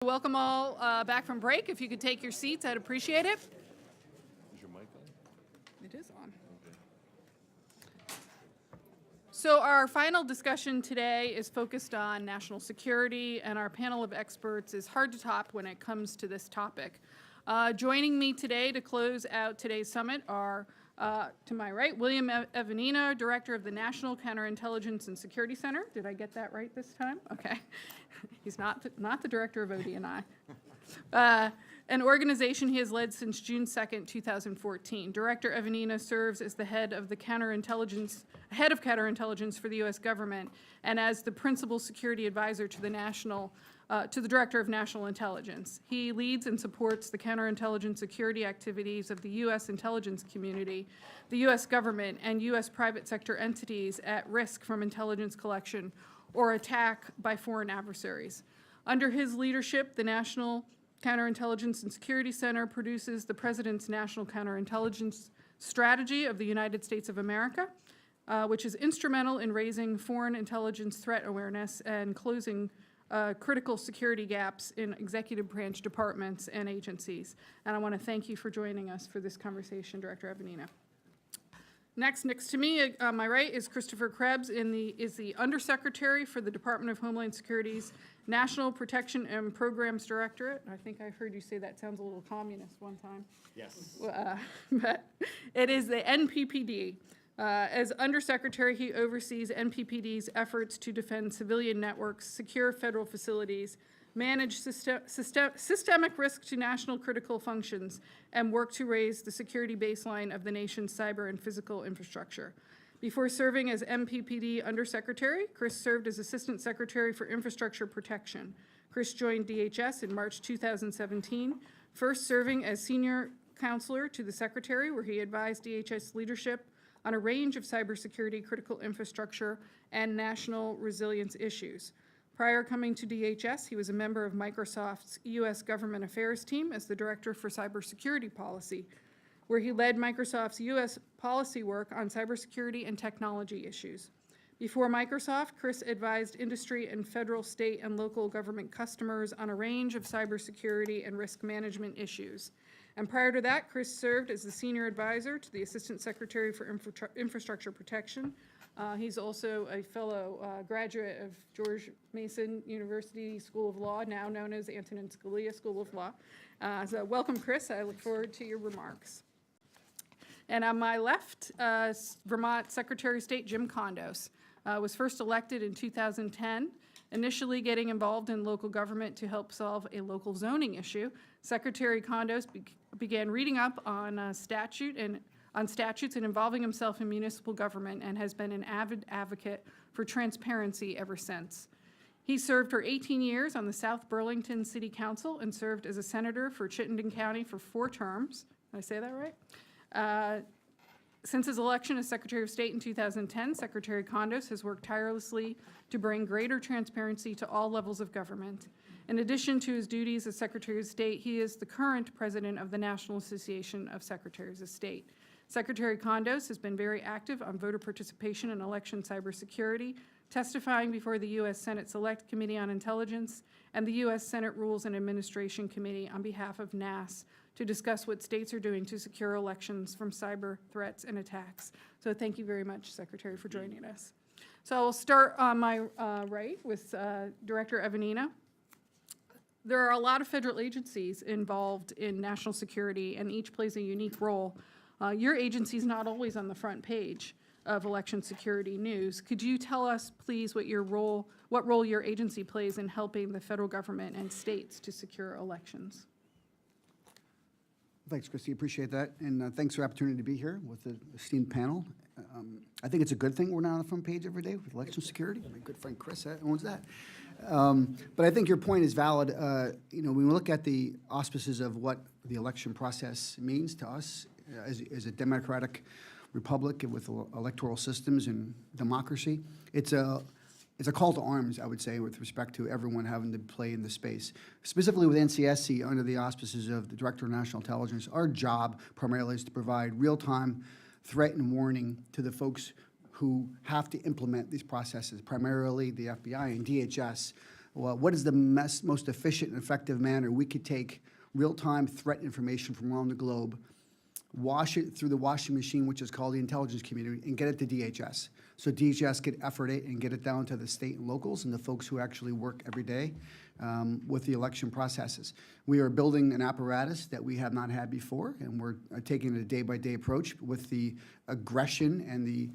Welcome all back from break. If you could take your seats, I'd appreciate it. Is your mic on? It is on. So our final discussion today is focused on national security, and our panel of experts is hard to top when it comes to this topic. Joining me today to close out today's summit are, to my right, William Evanina, Director of the National Counterintelligence and Security Center. Did I get that right this time? Okay. He's not the Director of OD&I. An organization he has led since June 2nd, 2014. Director Evanina serves as the head of counterintelligence for the U.S. government and as the principal security advisor to the Director of National Intelligence. He leads and supports the counterintelligence security activities of the U.S. intelligence community, the U.S. government, and U.S. private sector entities at risk from intelligence collection or attack by foreign adversaries. Under his leadership, the National Counterintelligence and Security Center produces the President's National Counterintelligence Strategy of the United States of America, which is instrumental in raising foreign intelligence threat awareness and closing critical security gaps in executive branch departments and agencies. And I want to thank you for joining us for this conversation, Director Evanina. Next to me, on my right, is Christopher Krebs, is the Undersecretary for the Department of Homeland Security's National Protection and Programs Directorate. I think I heard you say that sounds a little communist one time. Yes. But it is the NPPD. As Undersecretary, he oversees NPPD's efforts to defend civilian networks, secure federal facilities, manage systemic risk to national critical functions, and work to raise the security baseline of the nation's cyber and physical infrastructure. Before serving as MPPD Undersecretary, Chris served as Assistant Secretary for Infrastructure Protection. Chris joined DHS in March 2017, first serving as Senior Counselor to the Secretary, where he advised DHS leadership on a range of cybersecurity, critical infrastructure, and national resilience issues. Prior coming to DHS, he was a member of Microsoft's U.S. Government Affairs team as the Director for Cybersecurity Policy, where he led Microsoft's U.S. policy work on cybersecurity and technology issues. Before Microsoft, Chris advised industry and federal, state, and local government customers on a range of cybersecurity and risk management issues. And prior to that, Chris served as the Senior Advisor to the Assistant Secretary for Infrastructure Protection. He's also a fellow graduate of George Mason University School of Law, now known as Antonin Scalia School of Law. So welcome, Chris. I look forward to your remarks. And on my left, Vermont Secretary of State Jim Condos was first elected in 2010, initially getting involved in local government to help solve a local zoning issue. Secretary Condos began reading up on statutes and involving himself in municipal government, and has been an avid advocate for transparency ever since. He served for 18 years on the South Burlington City Council and served as a senator for Chittenden County for 4 terms. Did I say that right? Since his election as Secretary of State in 2010, Secretary Condos has worked tirelessly to bring greater transparency to all levels of government. In addition to his duties as Secretary of State, he is the current president of the National Association of Secretaries of State. Secretary Condos has been very active on voter participation in election cybersecurity, testifying before the U.S. Senate Select Committee on Intelligence and the U.S. Senate Rules and Administration Committee on behalf of NAS to discuss what states are doing to secure elections from cyber threats and attacks. So thank you very much, Secretary, for joining us. So I'll start on my right with Director Evanina. There are a lot of federal agencies involved in national security, and each plays a unique role. Your agency is not always on the front page of election security news. Could you tell us, please, what role your agency plays in helping the federal government and states to secure elections? Thanks, Christy. Appreciate that. And thanks for the opportunity to be here with the esteemed panel. I think it's a good thing we're not on the front page every day with election security. My good friend Chris owns that. But I think your point is valid. When we look at the auspices of what the election process means to us as a democratic republic with electoral systems and democracy, it's a call to arms, I would say, with respect to everyone having to play in the space. Specifically with NCSC, under the auspices of the Director of National Intelligence, our job primarily is to provide real-time threat and warning to the folks who have to implement these processes, primarily the FBI and DHS, what is the most efficient and effective manner we could take real-time threat information from around the globe, wash it through the washing machine, which is called the intelligence community, and get it to DHS. So DHS could effort it and get it down to the state and locals and the folks who actually work every day with the election processes. We are building an apparatus that we have not had before, and we're taking a day-by-day approach with the aggression and the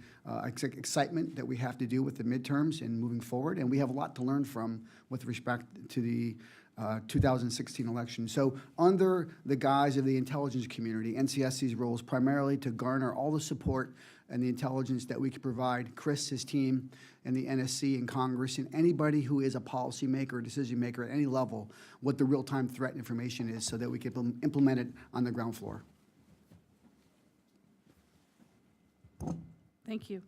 excitement that we have to do with the midterms and moving forward. And we have a lot to learn from with respect to the 2016 election. So under the guise of the intelligence community, NCSC's role is primarily to garner all the support and the intelligence that we can provide Chris, his team, and the NSC and Congress, and anybody who is a policymaker or decision maker at any level, what the real-time threat information is so that we can implement it on the ground floor. Thank you.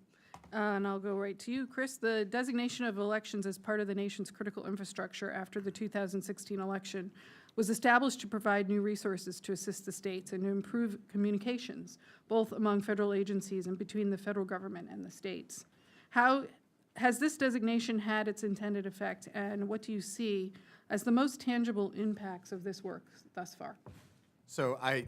And I'll go right to you, Chris. The designation of elections as part of the nation's critical infrastructure after the 2016 election was established to provide new resources to assist the states and to improve communications, both among federal agencies and between the federal government and the states. How has this designation had its intended effect, and what do you see as the most tangible impacts of this work thus far? So I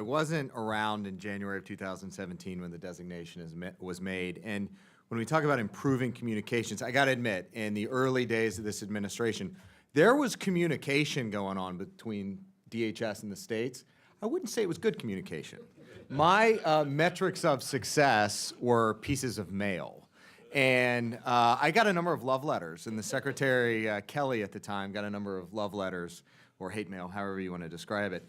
wasn't around in January of 2017 when the designation was made. And when we talk about improving communications, I got to admit, in the early days of this administration, there was communication going on between DHS and the states. I wouldn't say it was good communication. My metrics of success were pieces of mail. And I got a number of love letters, and the Secretary Kelly at the time got a number of love letters, or hate mail, however you want to describe it,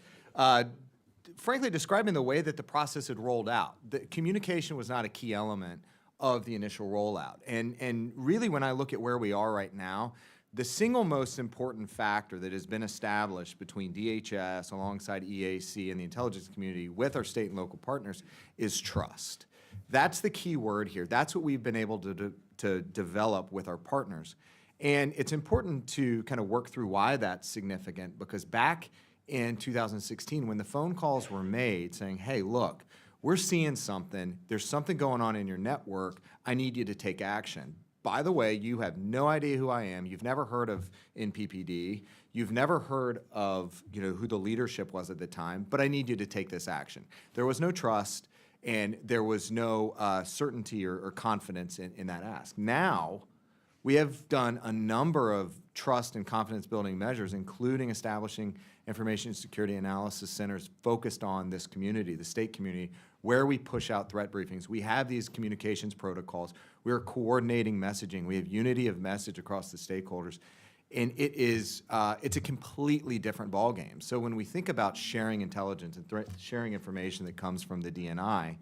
frankly describing the way that the process had rolled out. The communication was not a key element of the initial rollout. And really, when I look at where we are right now, the single most important factor that has been established between DHS alongside EAC and the intelligence community with our state and local partners is trust. That's the key word here. That's what we've been able to develop with our partners. And it's important to kind of work through why that's significant, because back in 2016, when the phone calls were made saying, hey, look, we're seeing something, there's something going on in your network, I need you to take action. By the way, you have no idea who I am, you've never heard of NPPD, you've never heard of who the leadership was at the time, but I need you to take this action. There was no trust, and there was no certainty or confidence in that ask. Now, we have done a number of trust and confidence building measures, including establishing information security analysis centers focused on this community, the state community, where we push out threat briefings. We have these communications protocols. We're coordinating messaging. We have unity of message across the stakeholders. And it's a completely different ballgame. So when we think about sharing intelligence and sharing information that comes from the DNI,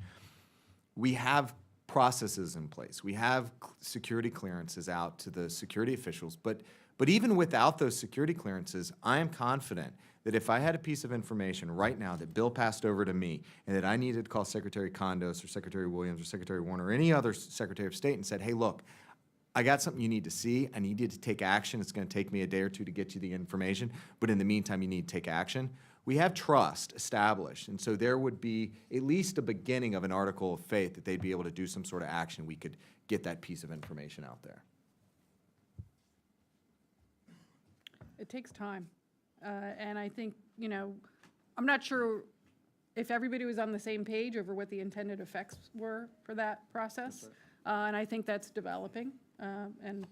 we have processes in place. We have security clearances out to the security officials. But even without those security clearances, I am confident that if I had a piece of information right now that Bill passed over to me and that I needed to call Secretary Condos or Secretary Williams or Secretary Warner or any other Secretary of State and said, hey, look, I got something you need to see. I need you to take action. It's going to take me a day or two to get you the information. But in the meantime, you need to take action. We have trust established. And so there would be at least a beginning of an article of faith that they'd be able to do some sort of action. We could get that piece of information out there. It takes time. And I think, I'm not sure if everybody was on the same page over what the intended effects were for that process. And I think that's developing. And,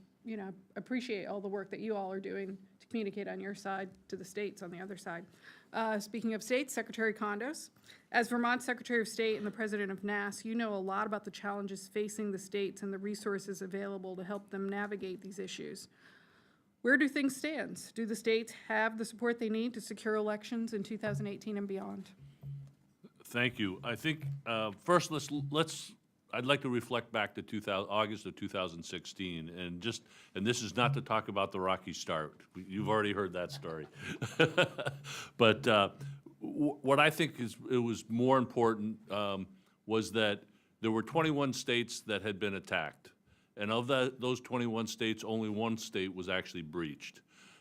appreciate all the work that you all are doing to communicate on your side to the states on the other side. Speaking of states, Secretary Condos, as Vermont Secretary of State and the President of NAS, you know a lot about the challenges facing the states and the resources available to help them navigate these issues. Where do things stand? Do the states have the support they need to secure elections in 2018 and beyond? Thank you. I think first I'd like to reflect back to August of 2016, and this is not to talk about the rocky start. You've already heard that story. But what I think was more important was that there were 21 states that had been attacked. And of those 21 states, only one state was actually breached.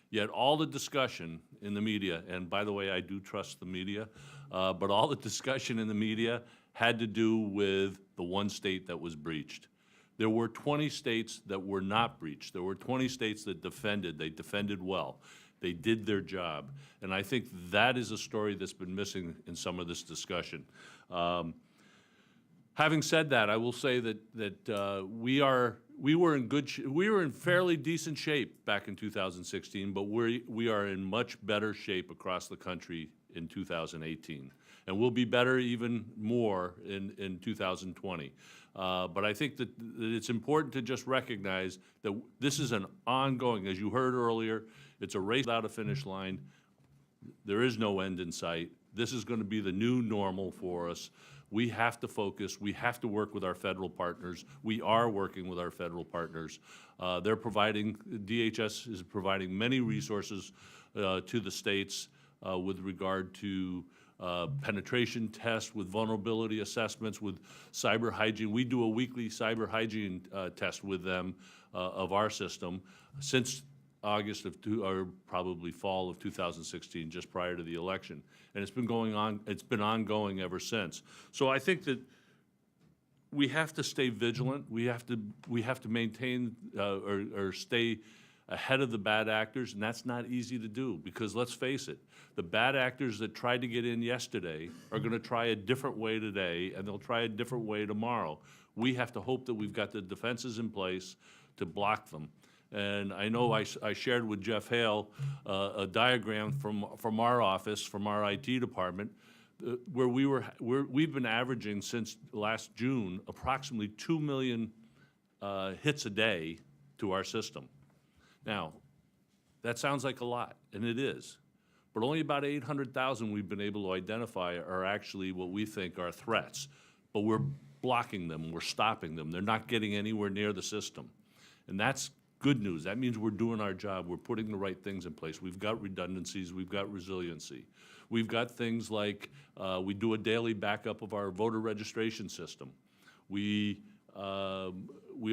Yet all the discussion in the media, and by the way, I do trust the media, but all the discussion in the media had to do with the one state that was breached. There were 20 states that were not breached. There were 20 states that defended. They defended well. They did their job. And I think that is a story that's been missing in some of this discussion. Having said that, I will say that we were in fairly decent shape back in 2016, but we are in much better shape across the country in 2018. And we'll be better even more in 2020. But I think that it's important to just recognize that this is an ongoing, as you heard earlier, it's a race without a finish line. There is no end in sight. This is going to be the new normal for us. We have to focus. We have to work with our federal partners. We are working with our federal partners. They're providing, DHS is providing many resources to the states with regard to penetration tests, with vulnerability assessments, with cyber hygiene. We do a weekly cyber hygiene test with them of our system since August of or probably fall of 2016, just prior to the election. And it's been going on, it's been ongoing ever since. So I think that we have to stay vigilant. We have to maintain or stay ahead of the bad actors, and that's not easy to do because let's face it, the bad actors that tried to get in yesterday are going to try a different way today, and they'll try a different way tomorrow. We have to hope that we've got the defenses in place to block them. And I know I shared with Jeff Hale a diagram from our office, from our IT department, where we've been averaging since last June approximately 2 million hits a day to our system. Now, that sounds like a lot, and it is, but only about 800,000 we've been able to identify are actually what we think are threats. But we're blocking them, we're stopping them. They're not getting anywhere near the system. And that's good news. That means we're doing our job. We're putting the right things in place. We've got redundancies. We've got resiliency. We've got things like we do a daily backup of our voter registration system. We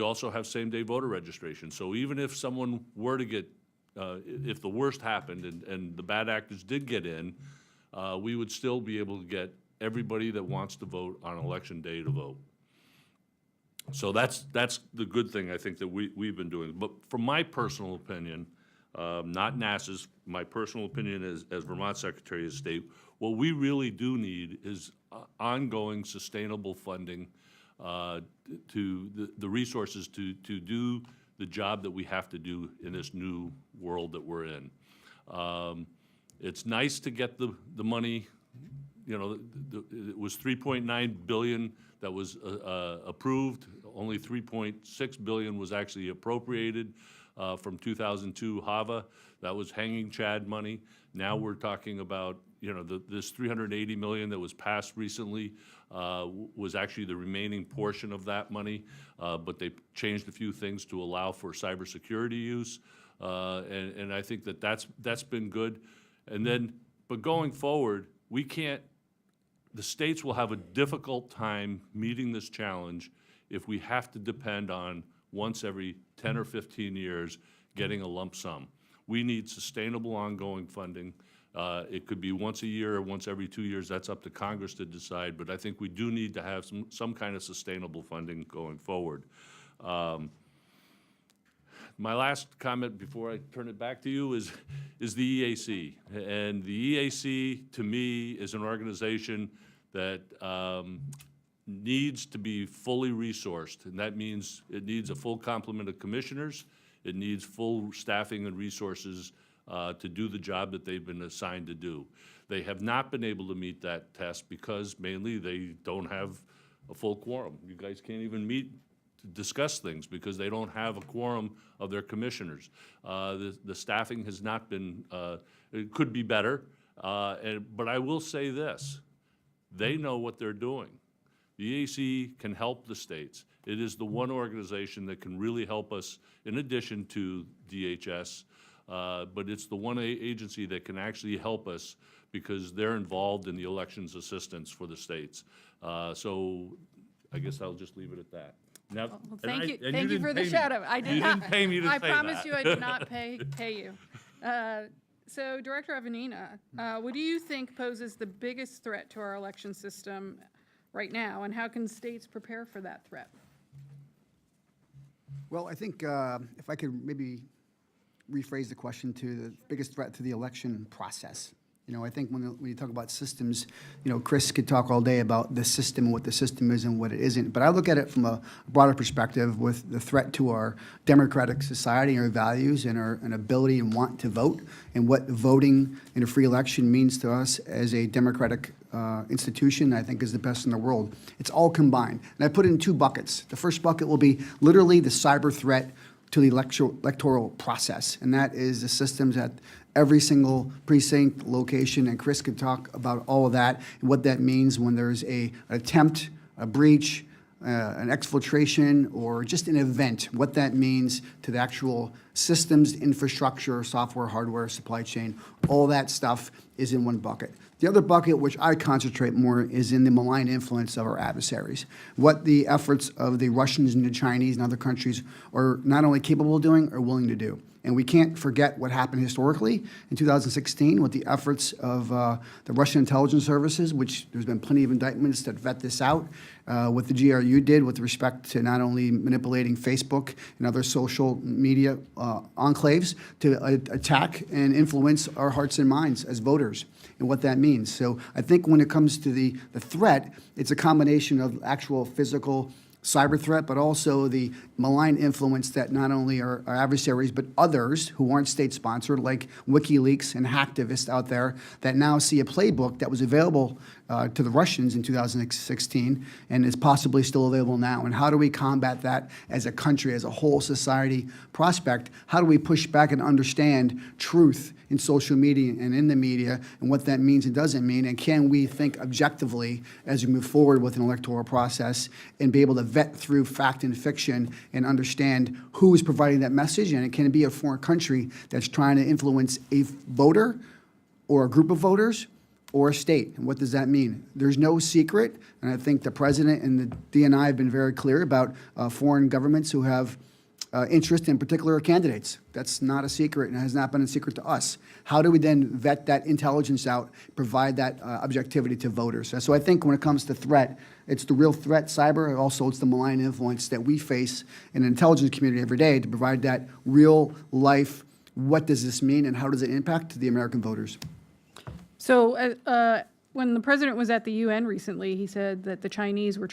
also have same-day voter registration. So even if someone were to get, if the worst happened and the bad actors did get in, we would still be able to get everybody that wants to vote on election day to vote. So that's the good thing I think that we've been doing. But from my personal opinion, not NASA's, my personal opinion as Vermont Secretary of State, what we really do need is ongoing sustainable funding to the resources to do the job that we have to do in this new world that we're in. It's nice to get the money, you know, it was $3.9 billion that was approved. Only $3.6 billion was actually appropriated from 2002 HAVA. That was hanging Chad money. Now we're talking about, you know, this $380 million that was passed recently was actually the remaining portion of that money, but they changed a few things to allow for cybersecurity use, and I think that that's been good. And then, but going forward, we can't. The states will have a difficult time meeting this challenge if we have to depend on once every 10 or 15 years getting a lump sum. We need sustainable ongoing funding. It could be once a year or once every 2 years. That's up to Congress to decide, but I think we do need to have some kind of sustainable funding going forward. My last comment before I turn it back to you is the EAC. And the EAC, to me, is an organization that needs to be fully resourced. And that means it needs a full complement of commissioners. It needs full staffing and resources to do the job that they've been assigned to do. They have not been able to meet that test because mainly they don't have a full quorum. You guys can't even meet to discuss things because they don't have a quorum of their commissioners. The staffing has not been, it could be better, but I will say this, they know what they're doing. The EAC can help the states. It is the one organization that can really help us in addition to DHS, but it's the one agency that can actually help us because they're involved in the elections assistance for the states. So I guess I'll just leave it at that. Now, Well, thank you for the shout out. I did not. You didn't pay me to say that. I promise you I did not pay you. So Director Evanina, what do you think poses the biggest threat to our election system right now, and how can states prepare for that threat? Well, I think if I could maybe rephrase the question to the biggest threat to the election process. You know, I think when you talk about systems, you know, Chris could talk all day about the system and what the system is and what it isn't. But I look at it from a broader perspective with the threat to our democratic society, our values, and our ability and want to vote, and what voting in a free election means to us as a democratic institution, I think is the best in the world. It's all combined. And I put it in two buckets. The first bucket will be literally the cyber threat to the electoral process, and that is the systems at every single precinct, location, and Chris could talk about all of that and what that means when there's an attempt, a breach, an exfiltration, or just an event, what that means to the actual systems, infrastructure, software, hardware, supply chain, all that stuff is in one bucket. The other bucket, which I concentrate more, is in the malign influence of our adversaries. What the efforts of the Russians and the Chinese and other countries are not only capable of doing, are willing to do. And we can't forget what happened historically in 2016 with the efforts of the Russian intelligence services, which there's been plenty of indictments that vet this out, what the GRU did with respect to not only manipulating Facebook and other social media enclaves to attack and influence our hearts and minds as voters and what that means. So I think when it comes to the threat, it's a combination of actual physical cyber threat, but also the malign influence that not only our adversaries, but others who aren't state-sponsored, like WikiLeaks and hacktivists out there, that now see a playbook that was available to the Russians in 2016 and is possibly still available now. And how do we combat that as a country, as a whole society prospect? How do we push back and understand truth in social media and in the media and what that means and doesn't mean? And can we think objectively as we move forward with an electoral process and be able to vet through fact and fiction and understand who is providing that message? And it can be a foreign country that's trying to influence a voter or a group of voters or a state. And what does that mean? There's no secret, and I think the president and the DNI have been very clear about foreign governments who have interest in particular candidates. That's not a secret and has not been a secret to us. How do we then vet that intelligence out, provide that objectivity to voters? So I think when it comes to threat, it's the real threat, cyber, also it's the malign influence that we face in the intelligence community every day to provide that real life, what does this mean and how does it impact the American voters? So when the president was at the UN recently, he said that the Chinese were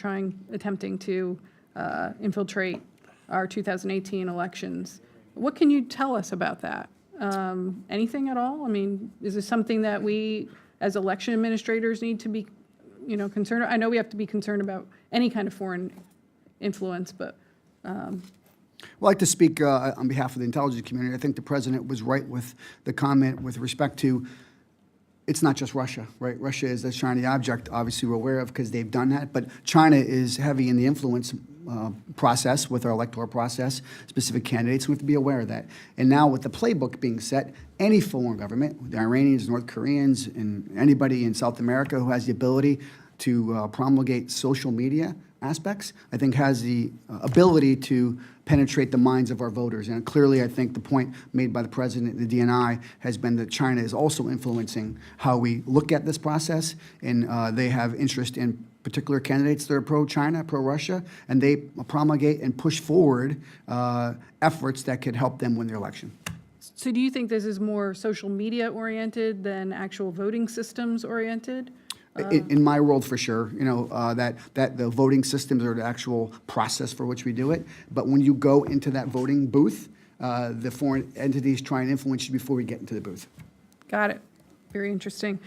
attempting to infiltrate our 2018 elections. What can you tell us about that? Anything at all? I mean, is this something that we, as election administrators, need to be, concerned? I know we have to be concerned about any kind of foreign influence, but. Well, I'd like to speak on behalf of the intelligence community. I think the president was right with the comment with respect to it's not just Russia, right? Russia is the shiny object, obviously we're aware of because they've done that, but China is heavy in the influence process with our electoral process, specific candidates, we have to be aware of that. And now with the playbook being set, any foreign government, the Iranians, North Koreans, and anybody in South America who has the ability to promulgate social media aspects, I think has the ability to penetrate the minds of our voters. And clearly, I think the point made by the president and the DNI has been that China is also influencing how we look at this process, and they have interest in particular candidates that are pro-China, pro-Russia, and they promulgate and push forward efforts that could help them win the election. So do you think this is more social media oriented than actual voting systems oriented? In my world, for sure, that the voting systems are the actual process for which we do it. But when you go into that voting booth, the foreign entities try and influence you before we get into the booth. Got it. Very interesting.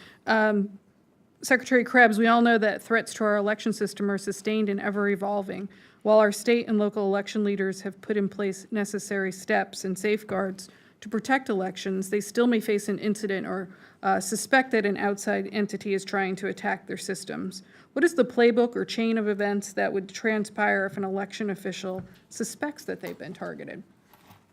Secretary Krebs, we all know that threats to our election system are sustained and ever evolving. While our state and local election leaders have put in place necessary steps and safeguards to protect elections, they still may face an incident or suspect that an outside entity is trying to attack their systems. What is the playbook or chain of events that would transpire if an election official suspects that they've been targeted?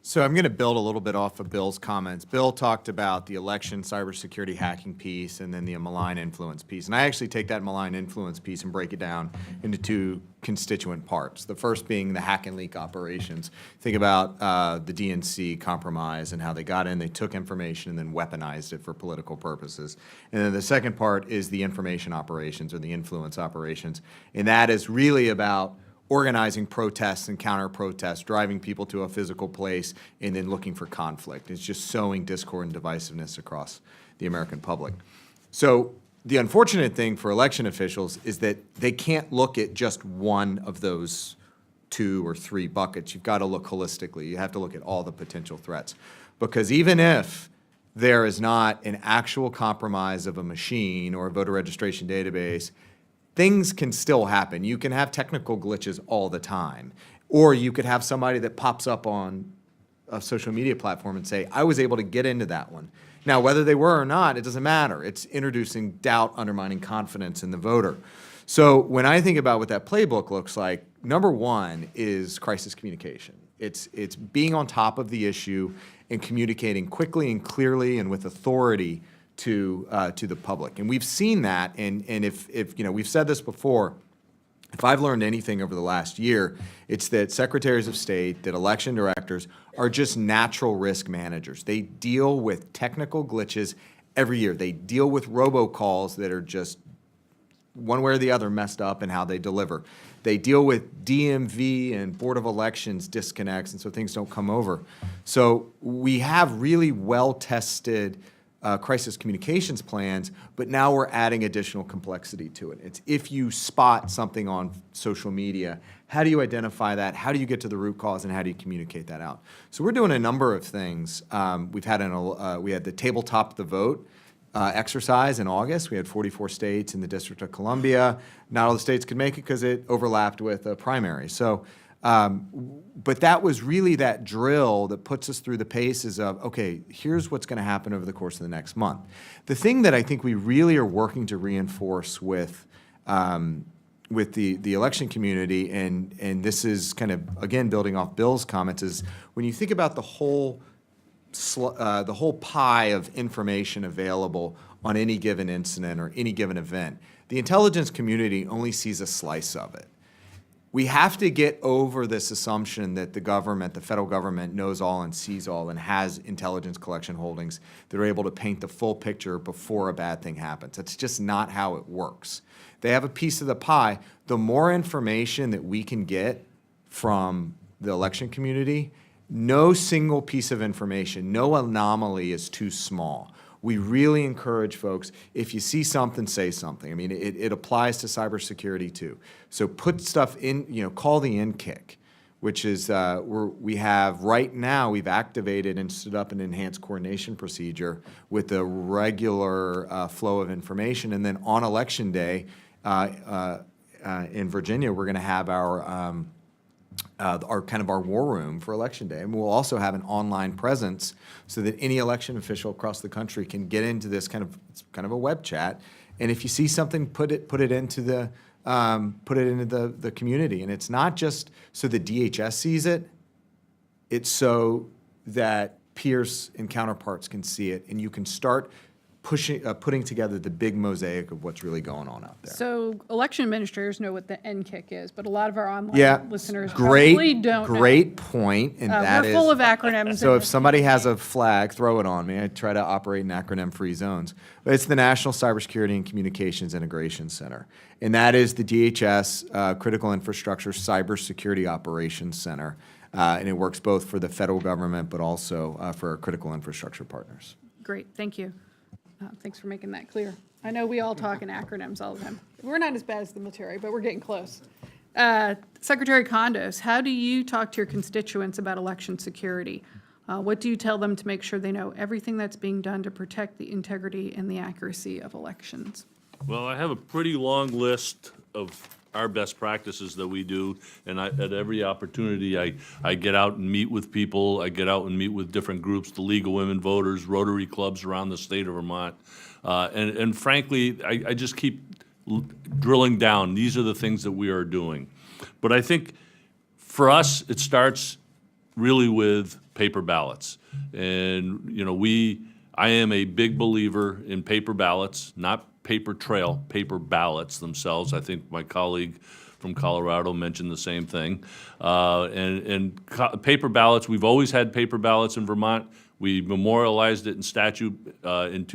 So I'm going to build a little bit off of Bill's comments. Bill talked about the election cybersecurity hacking piece and then the malign influence piece. And I actually take that malign influence piece and break it down into two constituent parts. The first being the hack and leak operations. Think about the DNC compromise and how they got in, they took information and then weaponized it for political purposes. And then the second part is the information operations or the influence operations. And that is really about organizing protests and counter-protests, driving people to a physical place, and then looking for conflict. It's just sowing discord and divisiveness across the American public. So the unfortunate thing for election officials is that they can't look at just one of those 2 or 3 buckets. You've got to look holistically. You have to look at all the potential threats. Because even if there is not an actual compromise of a machine or a voter registration database, things can still happen. You can have technical glitches all the time. Or you could have somebody that pops up on a social media platform and say, I was able to get into that one. Now, whether they were or not, it doesn't matter. It's introducing doubt, undermining confidence in the voter. So when I think about what that playbook looks like, number 1 is crisis communication. It's being on top of the issue and communicating quickly and clearly and with authority to the public. And we've seen that, and if you know, we've said this before, if I've learned anything over the last year, it's that secretaries of state, that election directors are just natural risk managers. They deal with technical glitches every year. They deal with robocalls that are just one way or the other messed up in how they deliver. They deal with DMV and Board of Elections disconnects, and so things don't come over. So we have really well-tested crisis communications plans, but now we're adding additional complexity to it. It's if you spot something on social media, how do you identify that? How do you get to the root cause, and how do you communicate that out? So we're doing a number of things. We had the tabletop the vote exercise in August. We had 44 states in the District of Columbia. Not all the states could make it because it overlapped with a primary. So, but that was really that drill that puts us through the paces of, okay, here's what's going to happen over the course of the next month. The thing that I think we really are working to reinforce with the election community, and this is kind of, again, building off Bill's comments, is when you think about the whole pie of information available on any given incident or any given event, the intelligence community only sees a slice of it. We have to get over this assumption that the government, the federal government, knows all and sees all and has intelligence collection holdings that are able to paint the full picture before a bad thing happens. That's just not how it works. They have a piece of the pie. The more information that we can get from the election community, no single piece of information, no anomaly is too small. We really encourage folks, if you see something, say something. I mean, it applies to cybersecurity too. So put stuff in, call the in-kick, which is we have right now, we've activated and stood up an enhanced coordination procedure with the regular flow of information. And then on Election Day in Virginia, we're going to have our war room for Election Day. And we'll also have an online presence so that any election official across the country can get into this kind of a web chat. And if you see something, put it into the community. And it's not just so the DHS sees it, it's so that peers and counterparts can see it, and you can start putting together the big mosaic of what's really going on out there. So election administrators know what the NKIC is, but a lot of our online listeners great, probably don't know. Great point, and that we're is... full of acronyms. So if somebody has a flag, throw it on me. I try to operate in acronym-free zones. But it's the National Cybersecurity and Communications Integration Center, and that is the DHS Critical Infrastructure Cybersecurity Operations Center, and it works both for the federal government but also for our critical infrastructure partners. Great, thank you. Thanks for making that clear. I know we all talk in acronyms all the time. We're not as bad as the military, but we're getting close. Secretary Condos, how do you talk to your constituents about election security? What do you tell them to make sure they know everything that's being done to protect the integrity and the accuracy of elections? Well, I have a pretty long list of our best practices that we do, and at every opportunity, I get out and meet with people. I get out and meet with different groups, the League of Women Voters, Rotary clubs around the state of Vermont. And frankly, I just keep drilling down. These are the things that we are doing. But I think for us, it starts really with paper ballots. And, I am a big believer in paper ballots, not paper trail, paper ballots themselves. I think my colleague from Colorado mentioned the same thing. Paper ballots, we've always had paper ballots in Vermont. We memorialized it in statute in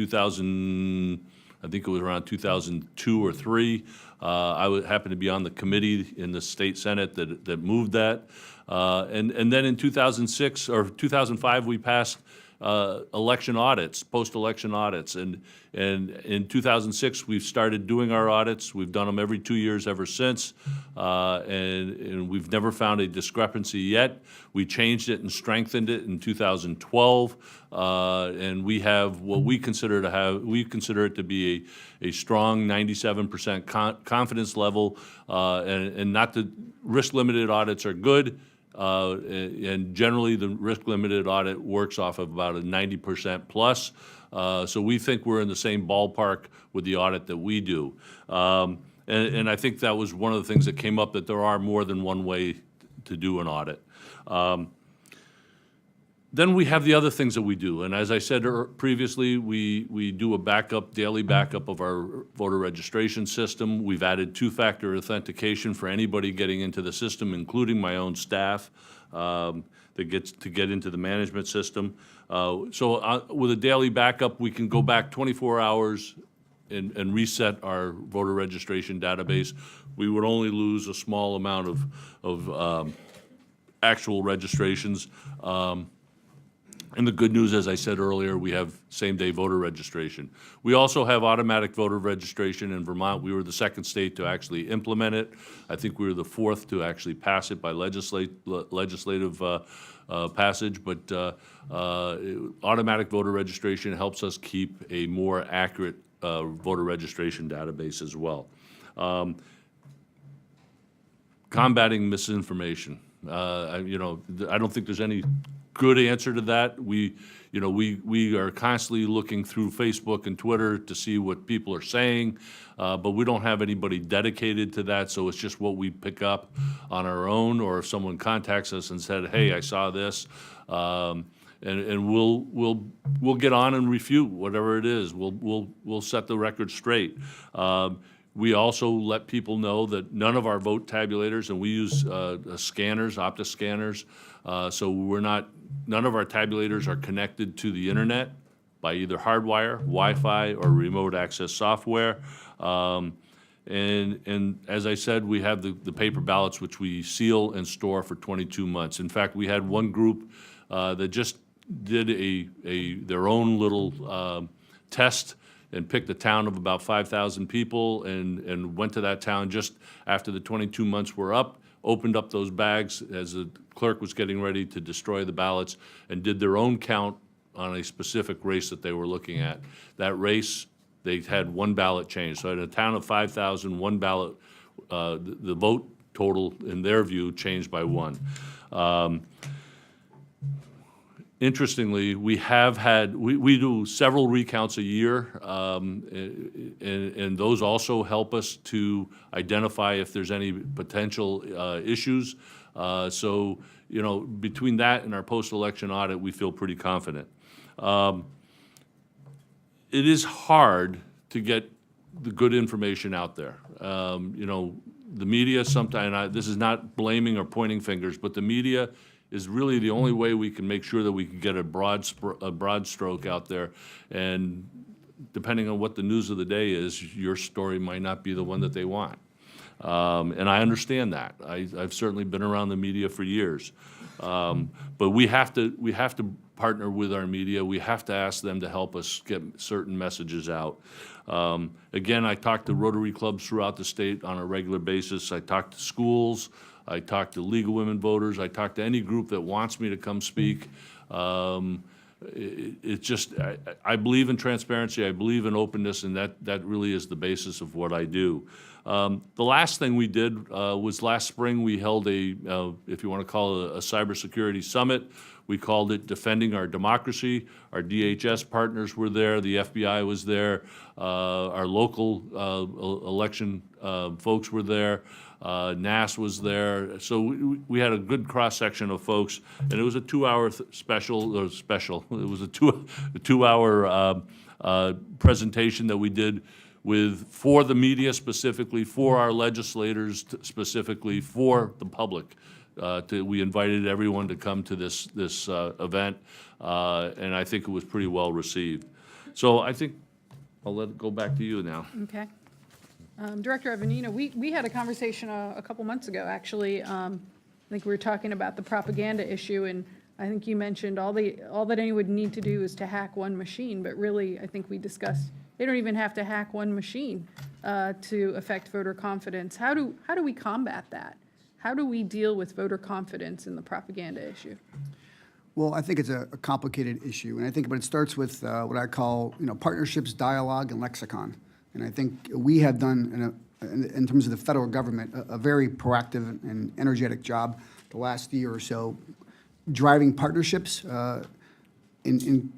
I think it was around 2002 or 3. Happened to be on the committee in the state senate that moved that. And then in 2006 or 2005, we passed election audits, post-election audits. And in 2006, we've started doing our audits. We've done them every 2 years ever since, and we've never found a discrepancy yet. We changed it and strengthened it in 2012, and we have what we consider it to be a strong 97% confidence level, and not the risk-limited audits are good. And generally, the risk-limited audit works off of about a 90% plus. So we think we're in the same ballpark with the audit that we do. And I think that was one of the things that came up, that there are more than one way to do an audit. Then we have the other things that we do. And as I said previously, we do a daily backup of our voter registration system. We've added two-factor authentication for anybody getting into the system, including my own staff, that gets to get into the management system. So with a daily backup, we can go back 24 hours and reset our voter registration database. We would only lose a small amount of actual registrations. And the good news, as I said earlier, we have same-day voter registration. We also have automatic voter registration in Vermont. We were the second state to actually implement it. I think we were the fourth to actually pass it by legislative passage. But automatic voter registration helps us keep a more accurate voter registration database as well. Combating misinformation. I don't think there's any good answer to that. We are constantly looking through Facebook and Twitter to see what people are saying, but we don't have anybody dedicated to that, so it's just what we pick up on our own, or if someone contacts us and said, hey, I saw this, and we'll get on and refute whatever it is. We'll set the record straight. We also let people know that none of our vote tabulators, and we use scanners, Optus scanners, so none of our tabulators are connected to the internet by either hardwire, Wi-Fi, or remote access software. And as I said, we have the paper ballots, which we seal and store for 22 months. In fact, we had one group that just did their own little test and picked a town of about 5,000 people and went to that town just after the 22 months were up, opened up those bags as the clerk was getting ready to destroy the ballots, and did their own count on a specific race that they were looking at. That race, they had one ballot change. So in a town of 5,000, one ballot, the vote total, in their view, changed by one. Interestingly, we do several recounts a year, and those also help us to identify if there's any potential issues. So, between that and our post-election audit, we feel pretty confident. It is hard to get the good information out there. The media sometimes, this is not blaming or pointing fingers, but the media is really the only way we can make sure that we can get a broad stroke out there. And depending on what the news of the day is, your story might not be the one that they want. And I understand that. I've certainly been around the media for years. But we have to partner with our media. We have to ask them to help us get certain messages out. Again, I talk to Rotary clubs throughout the state on a regular basis. I talk to schools. I talk to League of Women Voters. I talk to any group that wants me to come speak. It's just, I believe in transparency. I believe in openness, and that really is the basis of what I do. The last thing we did was last spring we held if you want to call it a Cybersecurity Summit. We called it Defending Our Democracy. Our DHS partners were there. The FBI was there. Our local election folks were there. NAS was there. So we had a good cross-section of folks, and it was a 2-hour special. It was a two-hour presentation that we did for the media specifically, for our legislators specifically, for the public. We invited everyone to come to this event, and I think it was pretty well received. So I think I'll let it go back to you now. Okay. Director Evanina, we had a conversation a couple months ago, actually. I think we were talking about the propaganda issue, and I think you mentioned all that anyone would need to do is to hack one machine, but really, I think we discussed, they don't even have to hack one machine to affect voter confidence. How do we combat that? How do we deal with voter confidence in the propaganda issue? Well, I think it's a complicated issue, and I think, but it starts with what I call, partnerships, dialogue, and lexicon. And I think we have done, in terms of the federal government, a very proactive and energetic job the last year or so, driving partnerships in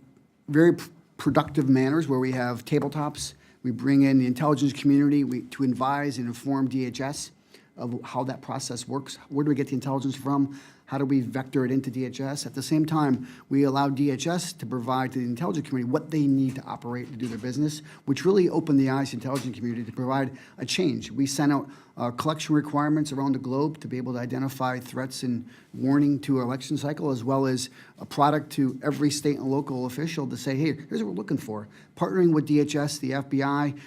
very productive manners where we have tabletops. We bring in the intelligence community to advise and inform DHS of how that process works. Where do we get the intelligence from? How do we vector it into DHS? At the same time, we allow DHS to provide to the intelligence community what they need to operate to do their business, which really opened the eyes to the intelligence community to provide a change. We sent out collection requirements around the globe to be able to identify threats and warning to our election cycle, as well as a product to every state and local official to say, hey, here's what we're looking for. Partnering with DHS, the FBI.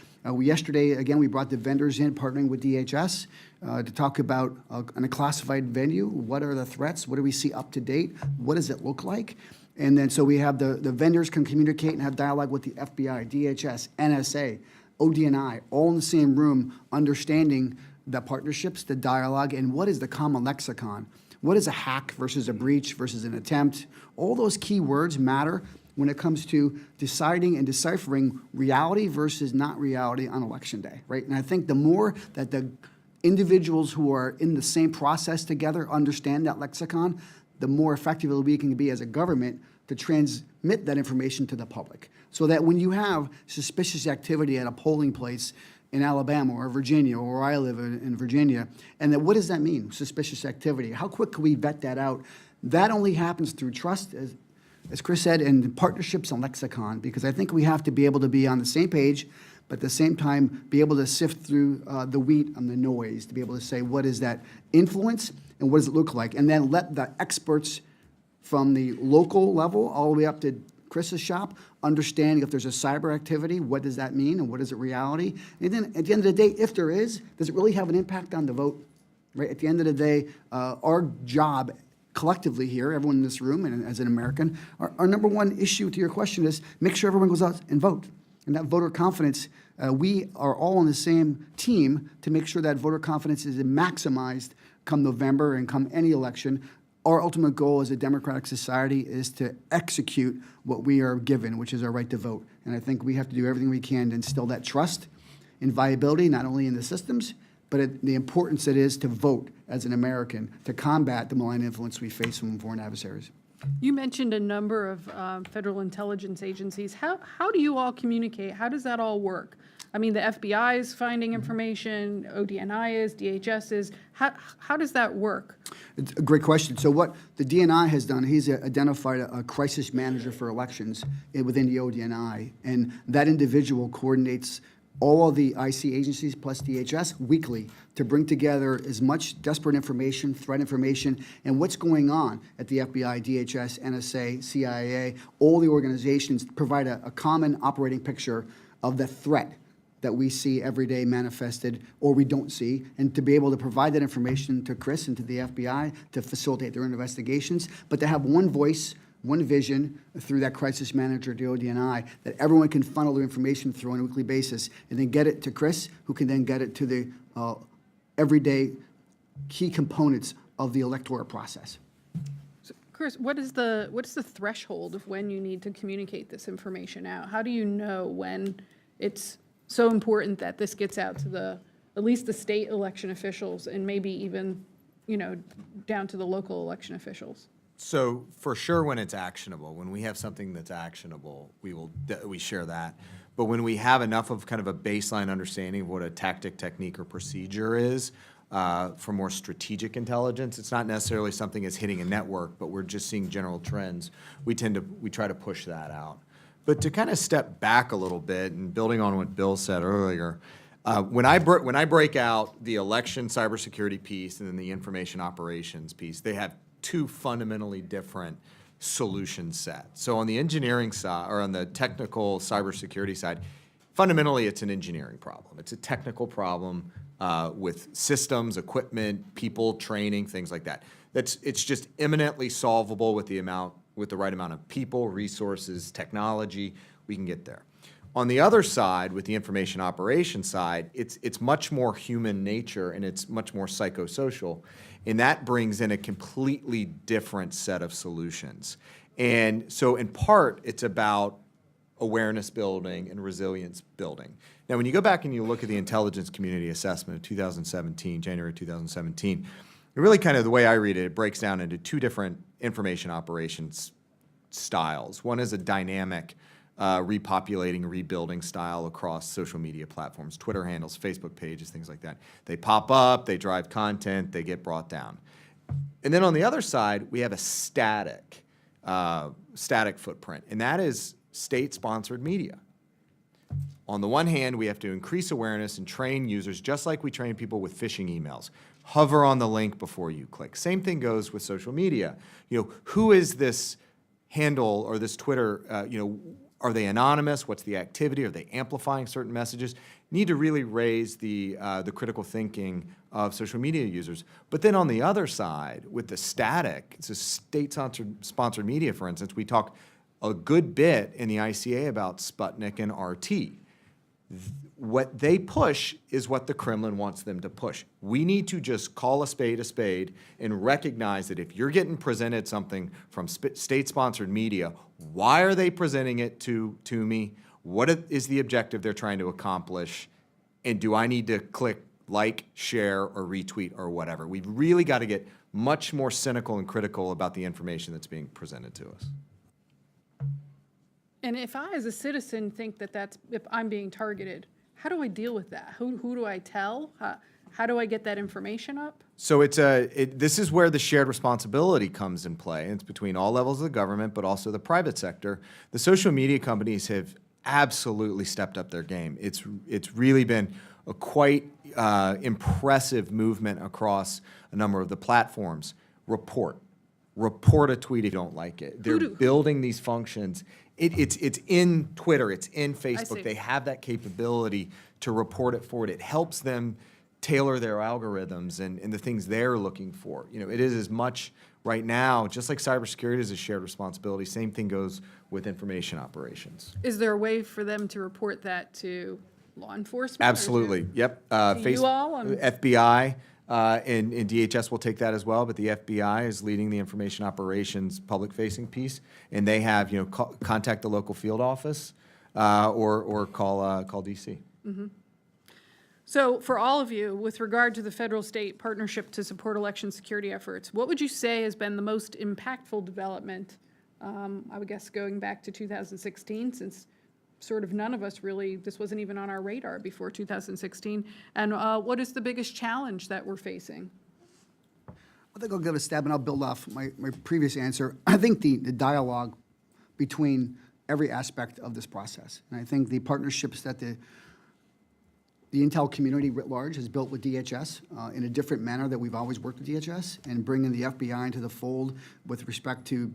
Yesterday, again, we brought the vendors in, partnering with DHS to talk about on a classified venue, what are the threats? What do we see up to date? What does it look like? And then so we have the vendors can communicate and have dialogue with the FBI, DHS, NSA, ODNI, all in the same room, understanding the partnerships, the dialogue, and what is the common lexicon? What is a hack versus a breach versus an attempt? All those key words matter when it comes to deciding and deciphering reality versus not reality on election day, right? And I think the more that the individuals who are in the same process together understand that lexicon, the more effective we can be as a government to transmit that information to the public. So that when you have suspicious activity at a polling place in Alabama or Virginia, or where I live in Virginia, and then what does that mean, suspicious activity? How quick can we vet that out? That only happens through trust, as Chris said, and partnerships and lexicon, because I think we have to be able to be on the same page, but at the same time, be able to sift through the wheat and the noise, to be able to say, what is that influence and what does it look like? And then let the experts from the local level all the way up to Chris's shop understand if there's a cyber activity, what does that mean and what is it reality? And then at the end of the day, if there is, does it really have an impact on the vote? Right? At the end of the day, our job collectively here, everyone in this room and as an American, our number one issue to your question is make sure everyone goes out and vote. And that voter confidence, we are all on the same team to make sure that voter confidence is maximized come November and come any election. Our ultimate goal as a democratic society is to execute what we are given, which is our right to vote. And I think we have to do everything we can to instill that trust and viability, not only in the systems, but the importance it is to vote as an American to combat the malign influence we face from foreign adversaries. You mentioned a number of federal intelligence agencies. How do you all communicate? How does that all work? I mean, the FBI is finding information, ODNI is, DHS is. How does that work? It's a great question. So what the DNI has done, he's identified a crisis manager for elections within the ODNI, and that individual coordinates all of the IC agencies plus DHS weekly to bring together as much desperate information, threat information, and what's going on at the FBI, DHS, NSA, CIA, all the organizations provide a common operating picture of the threat that we see every day manifested or we don't see, and to be able to provide that information to Chris and to the FBI to facilitate their investigations, but to have one voice, one vision through that crisis manager, the ODNI, that everyone can funnel their information through on a weekly basis and then get it to Chris, who can then get it to the everyday key components of the electoral process. So, Chris, what's the threshold of when you need to communicate this information out? How do you know when it's so important that this gets out to at least the state election officials and maybe even, down to the local election officials? So for sure, when it's actionable, when we have something that's actionable, we share that. But when we have enough of kind of a baseline understanding of what a tactic, technique, or procedure is for more strategic intelligence, it's not necessarily something that's hitting a network, but we're just seeing general trends. We try to push that out. But to kind of step back a little bit and building on what Bill said earlier, when I break out the election cybersecurity piece and then the information operations piece, they have two fundamentally different solution sets. So on the engineering side, or on the technical cybersecurity side, fundamentally, it's an engineering problem. It's a technical problem with systems, equipment, people, training, things like that. It's just eminently solvable with the right amount of people, resources, technology. We can get there. On the other side, with the information operations side, it's much more human nature and it's much more psychosocial, and that brings in a completely different set of solutions. And so in part, it's about awareness building and resilience building. Now, when you go back and you look at the intelligence community assessment of 2017, January 2017, it really kind of, the way I read it, it breaks down into two different information operations styles. One is a dynamic repopulating, rebuilding style across social media platforms, Twitter handles, Facebook pages, things like that. They pop up, they drive content, they get brought down. And then on the other side, we have a static footprint, and that is state-sponsored media. On the one hand, we have to increase awareness and train users just like we train people with phishing emails. Hover on the link before you click. Same thing goes with social media. Who is this handle or this Twitter, are they anonymous? What's the activity? Are they amplifying certain messages? Need to really raise the critical thinking of social media users. But then on the other side, with the static, it's a state-sponsored media, for instance, we talk a good bit in the ICA about Sputnik and RT. What they push is what the Kremlin wants them to push. We need to just call a spade and recognize that if you're getting presented something from state-sponsored media, why are they presenting it to me? What is the objective they're trying to accomplish? And do I need to click like, share, or retweet, or whatever? We've really got to get much more cynical and critical about the information that's being presented to us. And if I, as a citizen, think that if I'm being targeted, how do I deal with that? Who do I tell? How do I get that information up? So this is where the shared responsibility comes in play. It's between all levels of the government, but also the private sector. The social media companies have absolutely stepped up their game. It's really been a quite impressive movement across a number of the platforms. Report a tweet if you don't like it. They're building these functions. It's in Twitter, it's in Facebook. They have that capability to report it forward. It helps them tailor their algorithms and the things they're looking for. It is as much right now, just like cybersecurity is a shared responsibility, same thing goes with information operations. Is there a way for them to report that to law enforcement? Absolutely, yep. You all? FBI. And DHS will take that as well, but the FBI is leading the information operations public-facing piece, and they have, contact the local field office or call DC. Mm-hmm. So for all of you, with regard to the federal-state partnership to support election security efforts, what would you say has been the most impactful development, I would guess going back to 2016, since sort of none of us really, this wasn't even on our radar before 2016. And what is the biggest challenge that we're facing? I think I'll give it a stab and I'll build off my previous answer. I think the dialogue between every aspect of this process. And I think the partnerships that the intel community writ large has built with DHS in a different manner that we've always worked with DHS, and bringing the FBI into the fold with respect to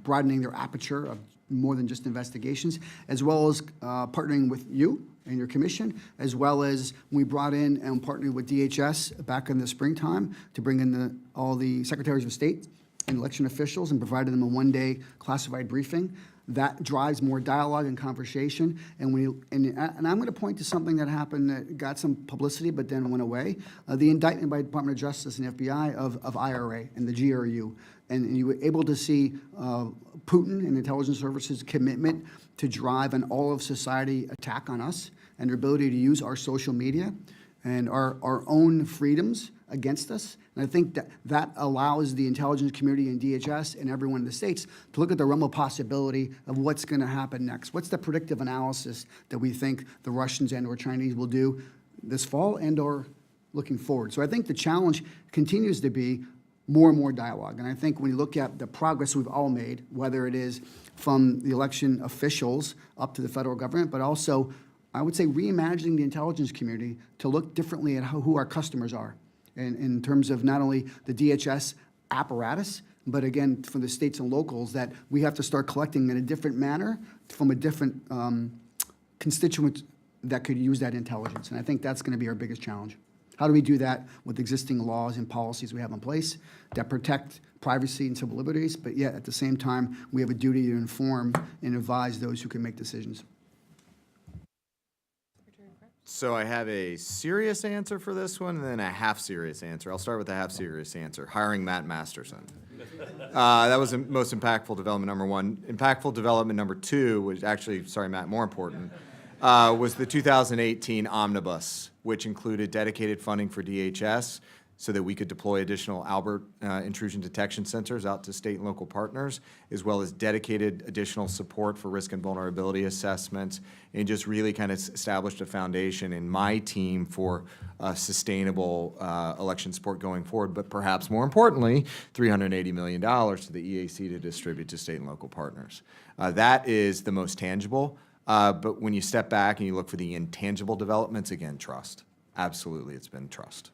broadening their aperture of more than just investigations, as well as partnering with you and your commission, as well as we brought in and partnered with DHS back in the springtime to bring in all the secretaries of state and election officials and provided them a one-day classified briefing. That drives more dialogue and conversation. And I'm going to point to something that happened that got some publicity but then went away. The indictment by the Department of Justice and FBI of IRA and the GRU. And you were able to see Putin and intelligence services' commitment to drive an all-of-society attack on us and their ability to use our social media and our own freedoms against us. And I think that allows the intelligence community and DHS and everyone in the states to look at the realm of possibility of what's going to happen next. What's the predictive analysis that we think the Russians and or Chinese will do this fall and or looking forward? So I think the challenge continues to be more and more dialogue. And I think when you look at the progress we've all made, whether it is from the election officials up to the federal government, but also, I would say, reimagining the intelligence community to look differently at who our customers are, and in terms of not only the DHS apparatus, but again, for the states and locals, that we have to start collecting in a different manner from a different constituent that could use that intelligence. And I think that's going to be our biggest challenge. How do we do that with existing laws and policies we have in place that protect privacy and civil liberties, but yet at the same time, we have a duty to inform and advise those who can make decisions? So I have a serious answer for this one and then a half-serious answer. I'll start with the half-serious answer, hiring Matt Masterson. That was the most impactful development, number one. Impactful development, number two, which actually, sorry, Matt, more important, was the 2018 Omnibus, which included dedicated funding for DHS so that we could deploy additional Albert intrusion detection centers out to state and local partners, as well as dedicated additional support for risk and vulnerability assessments, and just really kind of established a foundation in my team for sustainable election support going forward, but perhaps more importantly, $380 million to the EAC to distribute to state and local partners. That is the most tangible, but when you step back and you look for the intangible developments, again, trust. Absolutely, it's been trust.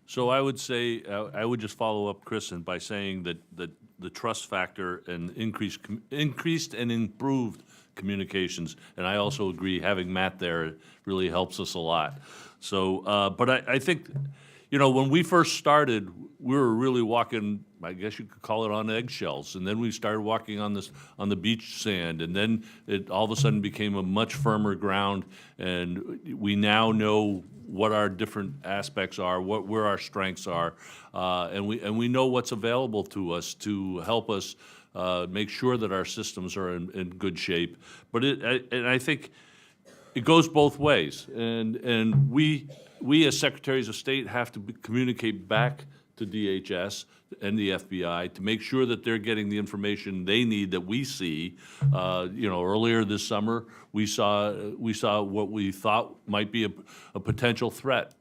So I would say, I would just follow up, Chris, by saying that the trust factor and increased and improved communications, and I also agree, having Matt there really helps us a lot. So, but I think, you know, when we first started, we were really walking, I guess you could call it on eggshells, and then we started walking on the beach sand, and then it all of a sudden became a much firmer ground, and we now know what our different aspects are, where our strengths are, and we know what's available to us to help us make sure that our systems are in good shape. But and I think it goes both ways, and we as Secretaries of State have to communicate back to DHS and the FBI to make sure that they're getting the information they need that we see. You know, earlier this summer, we saw what we thought might be a potential threat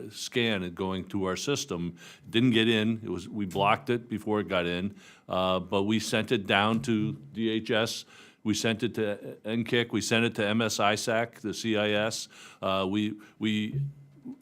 scan going to our system. Didn't get in. We blocked it before it got in, but we sent it down to DHS. We sent it to NCIC. We sent it to MSISAC, the CIS.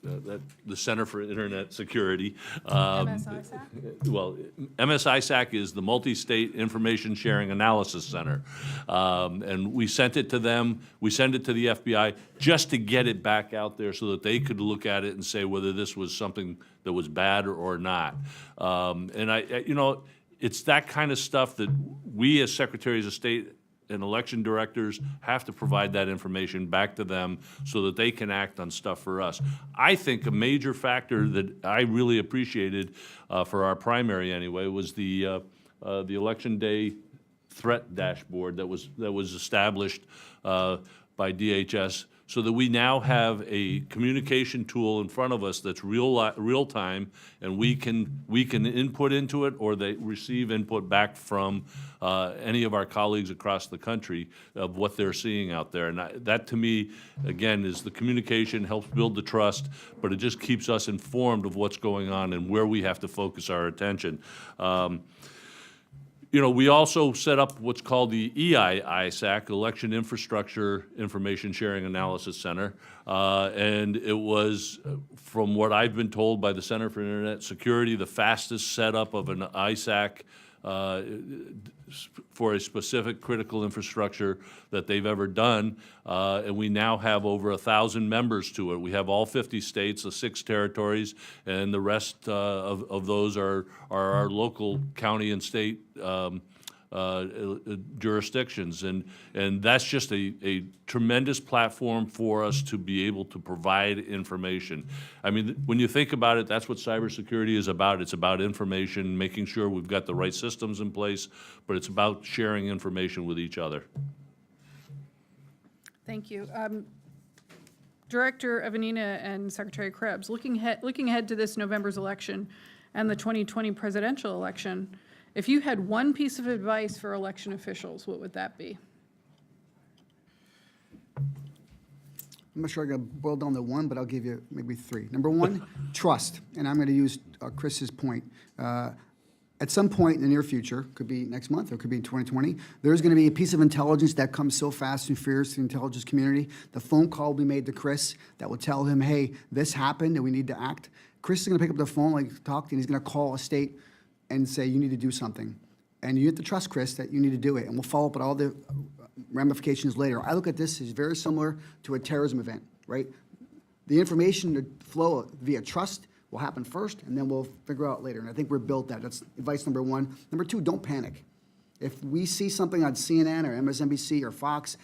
The Center for Internet Security. MSISAC? Well, MSISAC is the Multi-State Information Sharing Analysis Center. And we sent it to them, we sent it to the FBI just to get it back out there so that they could look at it and say whether this was something that was bad or not. And you know, it's that kind of stuff that we as Secretaries of State and election directors have to provide that information back to them so that they can act on stuff for us. I think a major factor that I really appreciated for our primary anyway was the election day threat dashboard that was established by DHS, so that we now have a communication tool in front of us that's real time, and we can input into it, or they receive input back from any of our colleagues across the country of what they're seeing out there. And that to me, again, is the communication helps build the trust, but it just keeps us informed of what's going on and where we have to focus our attention. You know, we also set up what's called the EISAC, Election Infrastructure Information Sharing Analysis Center, and it was, from what I've been told by the Center for Internet Security, the fastest setup of an ISAC for a specific critical infrastructure that they've ever done, and we now have over 1,000 members to it. We have all 50 states, the 6 territories, and the rest of those are our local county and state jurisdictions, and that's just a tremendous platform for us to be able to provide information. I mean, when you think about it, that's what cybersecurity is about. It's about information, making sure we've got the right systems in place, but it's about sharing information with each other. Thank you. Director Evanina and Secretary Krebs, looking ahead to this November's election and the 2020 presidential election, if you had one piece of advice for election officials, what would that be? I'm not sure I'm going to boil down to one, but I'll give you maybe 3. Number 1, trust. And I'm going to use Chris's point. At some point in the near future, could be next month or could be in 2020, there's going to be a piece of intelligence that comes so fast and fierce to the intelligence community. The phone call will be made to Chris that will tell him, hey, this happened and we need to act. Chris is going to pick up the phone like he talked, and he's going to call a state and say, you need to do something. And you have to trust Chris that you need to do it. And we'll follow up with all the ramifications later. I look at this as very similar to a terrorism event, right? The information flow via trust will happen first, and then we'll figure out later. And I think we're built that. That's advice number one. Number two, don't panic. If we see something on CNN or MSNBC or Fox,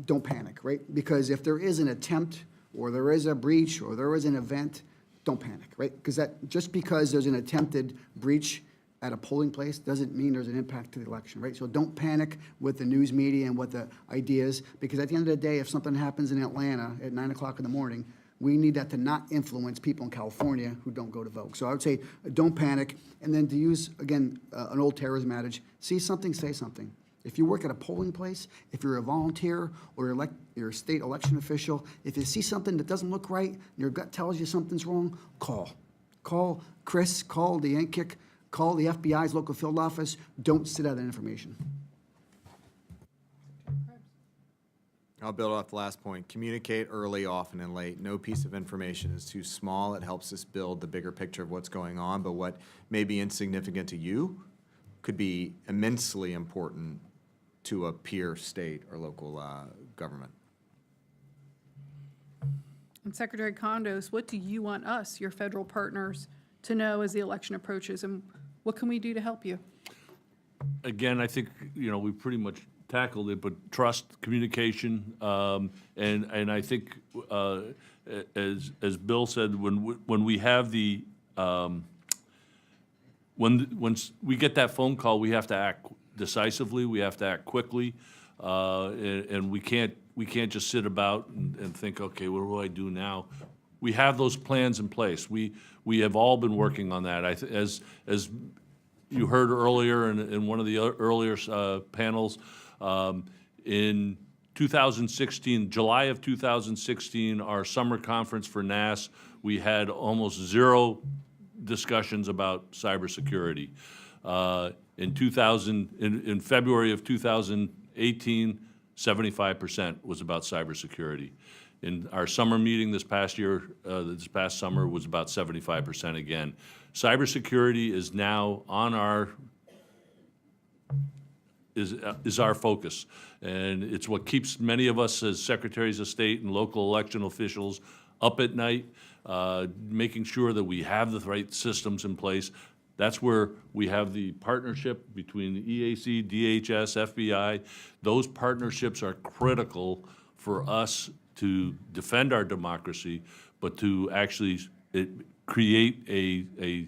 don't panic, right? Because if there is an attempt or there is a breach or there is an event, don't panic, right? Because just because there's an attempted breach at a polling place doesn't mean there's an impact to the election, right? So don't panic with the news media and what the ideas, because at the end of the day, if something happens in Atlanta at 9 o'clock in the morning, we need that to not influence people in California who don't go to vote. So I would say, don't panic. And then to use, again, an old terrorism adage, see something, say something. If you work at a polling place, if you're a volunteer or you're a state election official, if you see something that doesn't look right, and your gut tells you something's wrong, call. Call Chris, call the NCIC, call the FBI's local field office. Don't sit on that information. I'll build off the last point. Communicate early, often, and late. No piece of information is too small. It helps us build the bigger picture of what's going on, but what may be insignificant to you could be immensely important to a peer state or local government. And Secretary Condos, what do you want us, your federal partners, to know as the election approaches, and what can we do to help you? Again, I think, we pretty much tackled it, but trust, communication, and I think, as Bill said, when we have the, when we get that phone call, we have to act decisively, we have to act quickly, and we can't just sit about and think, okay, what do I do now? We have those plans in place. We have all been working on that. As you heard earlier in one of the earlier panels, in 2016, July of 2016, our summer conference for NAS, we had almost zero discussions about cybersecurity. In February of 2018, 75% was about cybersecurity. In our summer meeting this past summer was about 75% again. Cybersecurity is now on our is our focus, and it's what keeps many of us as secretaries of state and local election officials up at night, making sure that we have the right systems in place. That's where we have the partnership between the EAC, DHS, FBI. Those partnerships are critical for us to defend our democracy, but to actually create a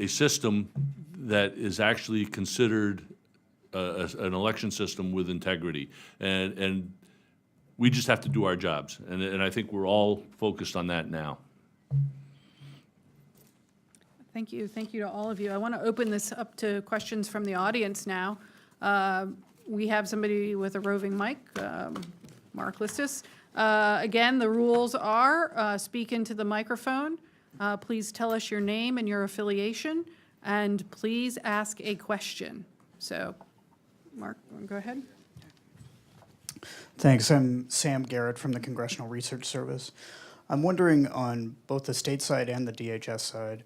system that is actually considered an election system with integrity. And we just have to do our jobs. And I think we're all focused on that now. Thank you. Thank you to all of you. I want to open this up to questions from the audience now. We have somebody with a roving mic, Mark Listis. Again, the rules are speak into the microphone. Please tell us your name and your affiliation, and please ask a question. So, Mark, go ahead. Thanks. I'm Sam Garrett from the Congressional Research Service. I'm wondering, on both the state side and the DHS side,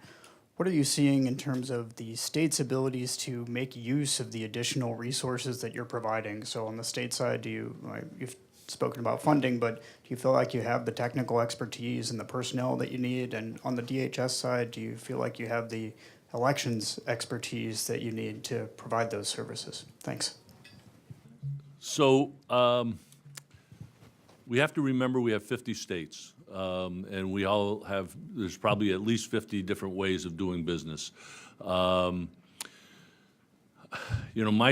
what are you seeing in terms of the state's abilities to make use of the additional resources that you're providing? So on the state side, you've spoken about funding, but do you feel like you have the technical expertise and the personnel that you need? And on the DHS side, do you feel like you have the elections expertise that you need to provide those services? Thanks. So we have to remember we have 50 states. And we all have, there's probably at least 50 different ways of doing business. My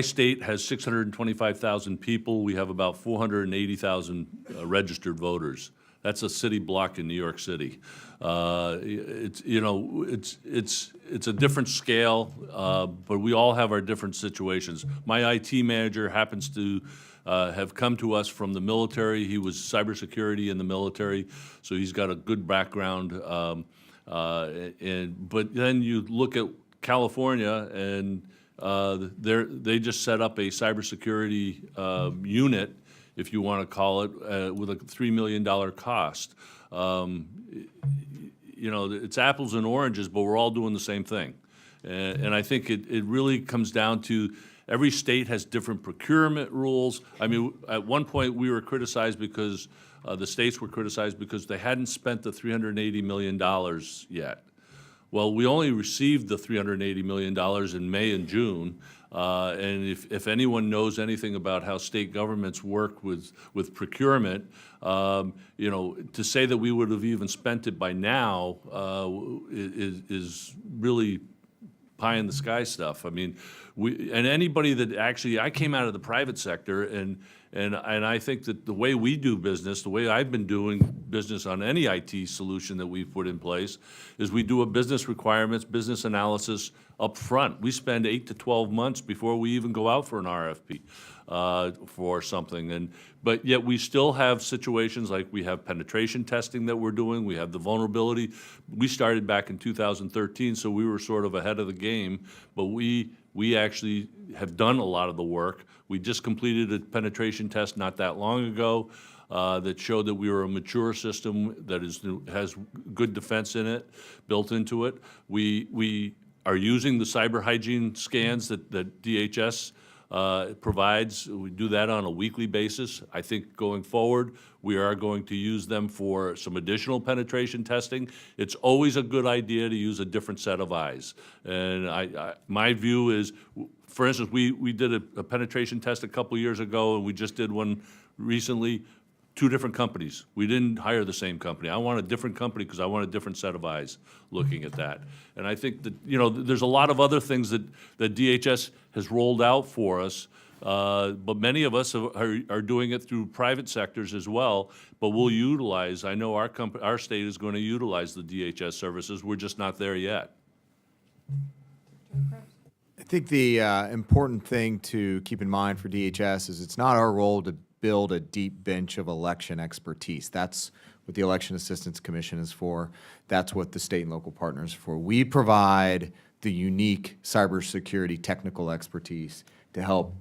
state has 625,000 people. We have about 480,000 registered voters. That's a city block in New York City. It's a different scale, but we all have our different situations. My IT manager happens to have come to us from the military. He was cybersecurity in the military, so he's got a good background. But then you look at California, and they just set up a cybersecurity unit, if you want to call it, with a $3 million cost. It's apples and oranges, but we're all doing the same thing. And I think it really comes down to, every state has different procurement rules. I mean, at one point, we were criticized because, the states were criticized because they hadn't spent the $380 million yet. Well, we only received the $380 million in May and June. And if anyone knows anything about how state governments work with procurement, you know, to say that we would have even spent it by now is really pie in the sky stuff. I mean, and anybody that actually, I came out of the private sector, and I think that the way we do business, the way I've been doing business on any IT solution that we've put in place, is we do a business requirements, business analysis up front. We spend 8 to 12 months before we even go out for an RFP for something. But yet we still have situations like we have penetration testing that we're doing, we have the vulnerability. We started back in 2013, so we were sort of ahead of the game, but we actually have done a lot of the work. We just completed a penetration test not that long ago that showed that we were a mature system that has good defense in it, built into it. We are using the cyber hygiene scans that DHS provides. We do that on a weekly basis. I think going forward, we are going to use them for some additional penetration testing. It's always a good idea to use a different set of eyes. And my view is, for instance, we did a penetration test a couple years ago, and we just did one recently. 2 different companies. We didn't hire the same company. I want a different company because I want a different set of eyes looking at that. And I think that, you know, there's a lot of other things that DHS has rolled out for us, but many of us are doing it through private sectors as well. But we'll utilize, I know our state is going to utilize the DHS services. We're just not there yet. I think the important thing to keep in mind for DHS is it's not our role to build a deep bench of election expertise. That's what the Election Assistance Commission is for. That's what the state and local partners are for. We provide the unique cybersecurity technical expertise to help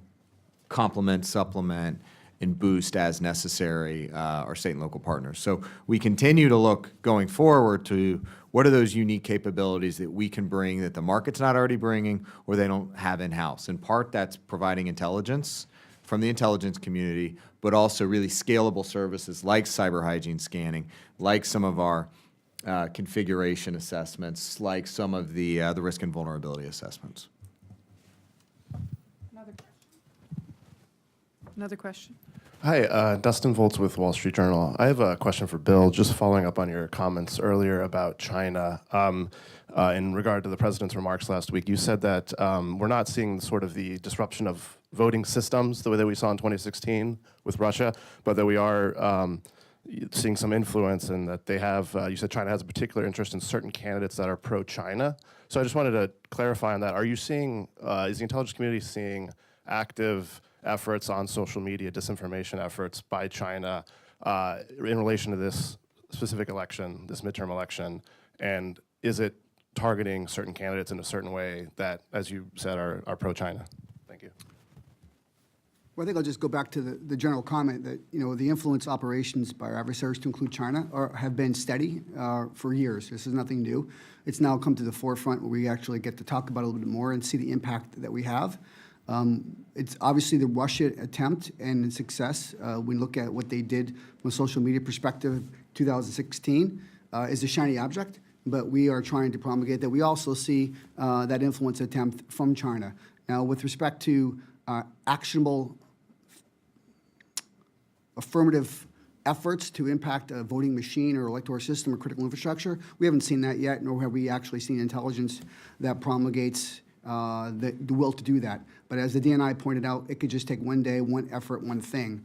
complement, supplement, and boost as necessary our state and local partners. So we continue to look going forward to what are those unique capabilities that we can bring that the market's not already bringing or they don't have in-house. In part, that's providing intelligence from the intelligence community, but also really scalable services like cyber hygiene scanning, like some of our configuration assessments, like some of the risk and vulnerability assessments. Another question? Hi, Dustin Volz with Wall Street Journal. I have a question for Bill, just following up on your comments earlier about China. In regard to the president's remarks last week, you said that we're not seeing sort of the disruption of voting systems the way that we saw in 2016 with Russia, but that we are seeing some influence, and that they have, you said China has a particular interest in certain candidates that are pro-China. So I just wanted to clarify on that. Are you seeing, is the intelligence community seeing active efforts on social media, disinformation efforts by China in relation to this specific election, this midterm election? And is it targeting certain candidates in a certain way that, as you said, are pro-China? Thank you. Well, I think I'll just go back to the general comment that, you know, the influence operations by our adversaries, to include China, have been steady for years. This is nothing new. It's now come to the forefront where we actually get to talk about it a little bit more and see the impact that we have. It's obviously the Russia attempt and success. We look at what they did from a social media perspective, 2016, is a shiny object, but we are trying to promulgate that. We also see that influence attempt from China. Now, with respect to actionable affirmative efforts to impact a voting machine or electoral system or critical infrastructure, we haven't seen that yet, nor have we actually seen intelligence that promulgates the will to do that. But as the DNI pointed out, it could just take one day, one effort, one thing.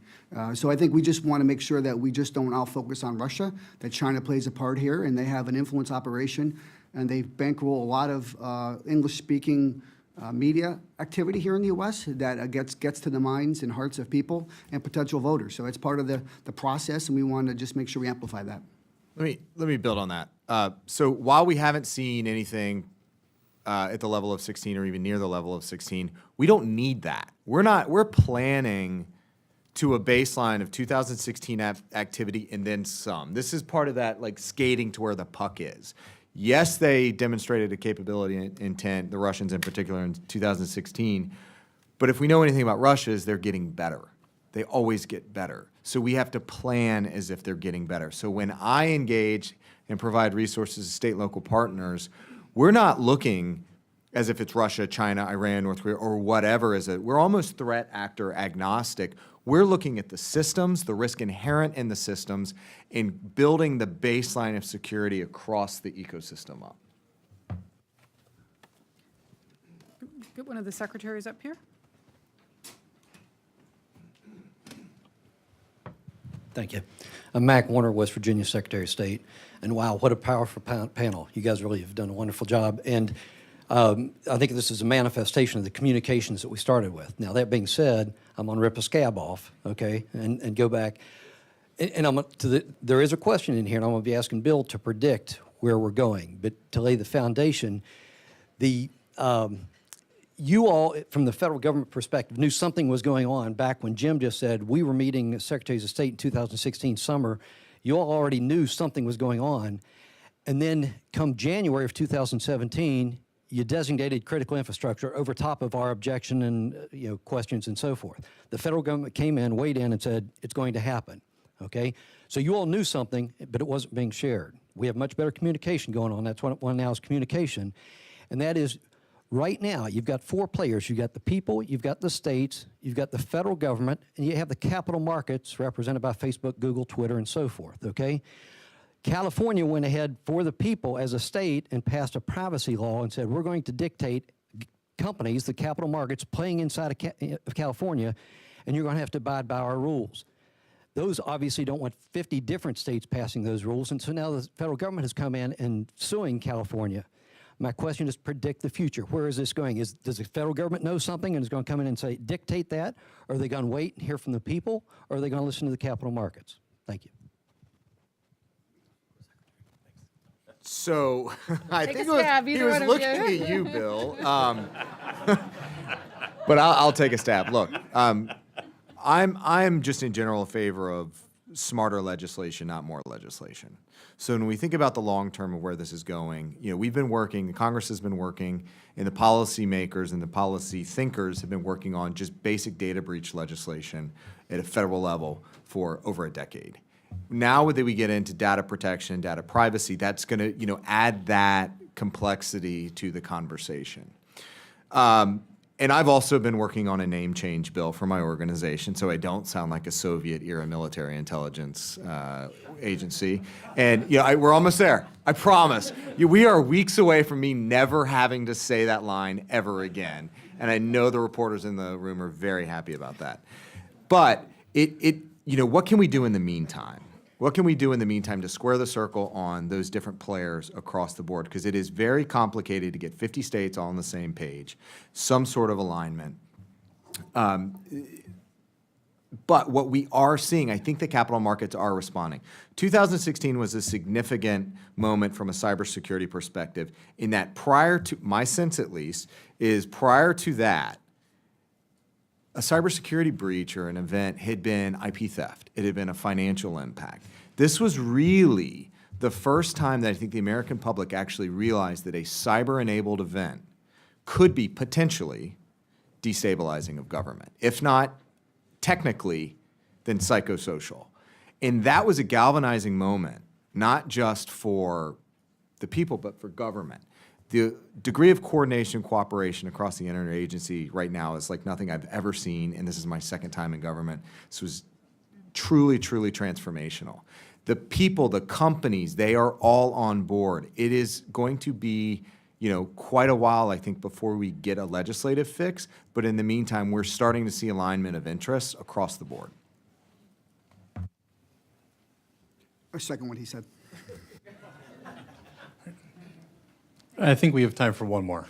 So I think we just want to make sure that we just don't all focus on Russia, that China plays a part here, and they have an influence operation, and they bankroll a lot of English-speaking media activity here in the U.S. that gets to the minds and hearts of people and potential voters. So it's part of the process, and we want to just make sure we amplify that. Let me build on that. So while we haven't seen anything at the level of 16 or even near the level of 16, we don't need that. We're planning to a baseline of 2016 activity and then some. This is part of that, like, skating to where the puck is. Yes, they demonstrated a capability and intent, the Russians in particular, in 2016, But if we know anything about Russia, is they're getting better. They always get better. So we have to plan as if they're getting better. So when I engage and provide resources to state and local partners, we're not looking as if it's Russia, China, Iran, North Korea, or whatever. We're almost threat actor agnostic. We're looking at the systems, the risk inherent in the systems, and building the baseline of security across the ecosystem up. Get one of the secretaries up here. Thank you. I'm Mac Warner, West Virginia Secretary of State. And wow, what a powerful panel. You guys really have done a wonderful job. And I think this is a manifestation of the communications that we started with. Now, that being said, I'm going to rip a scab off, okay, and go back. And there is a question in here, and I'm going to be asking Bill to predict where we're going. But to lay the foundation, you all, from the federal government perspective, knew something was going on back when Jim just said we were meeting as Secretaries of State in 2016 summer. You all already knew something was going on. And then come January of 2017, you designated critical infrastructure over top of our objection and questions and so forth. The federal government came in, weighed in, and said it's going to happen. Okay, so you all knew something, but it wasn't being shared. We have much better communication going on. That's what now is communication, and that is right now. You've got four players. You've got the people, you've got the states, you've got the federal government, and you have the capital markets represented by Facebook, Google, Twitter, and so forth. Okay. California went ahead for the people as a state and passed a privacy law and said, we're going to dictate companies, the capital markets, playing inside of California, and you're going to have to abide by our rules. Those obviously don't want 50 different states passing those rules, and so now the federal government has come in and suing California. My question is predict the future. Where is this going? Does the federal government know something and is going to come in and say, dictate that? Or are they going to wait and hear from the people? Or are they going to listen to the capital markets? Thank you. So I Take think a stab, he either was one of looking you. at you, Bill. But I'll take a stab. Look, I'm just in general in favor of smarter legislation, not more legislation. So when we think about the long term of where this is going, we've been working, the Congress has been working, and the policymakers and the policy thinkers have been working on just basic data breach legislation at a federal level for over a decade. Now that we get into data protection, data privacy, that's going to add that complexity to the conversation. And I've also been working on a name change bill for my organization, so I don't sound like a Soviet-era military intelligence agency. And we're almost there. I promise. We are weeks away from me never having to say that line ever again. And I know the reporters in the room are very happy about that. But what can we do in the meantime? What can we do in the meantime to square the circle on those different players across the board? Because it is very complicated to get 50 states all on the same page, some sort of alignment. But what we are seeing, I think the capital markets are responding. 2016 was a significant moment from a cybersecurity perspective in that prior to, my sense at least, is prior to that, a cybersecurity breach or an event had been IP theft. It had been a financial impact. This was really the first time that I think the American public actually realized that a cyber-enabled event could be potentially destabilizing of government. If not technically, then psychosocial. And that was a galvanizing moment, not just for the people, but for government. The degree of coordination and cooperation across the interagency right now is like nothing I've ever seen, and this is my second time in government. This was truly, truly transformational. The people, the companies, they are all on board. It is going to be, quite a while, I think, before we get a legislative fix, but in the meantime, we're starting to see alignment of interests across the board. I second what he said. I think we have time for one more.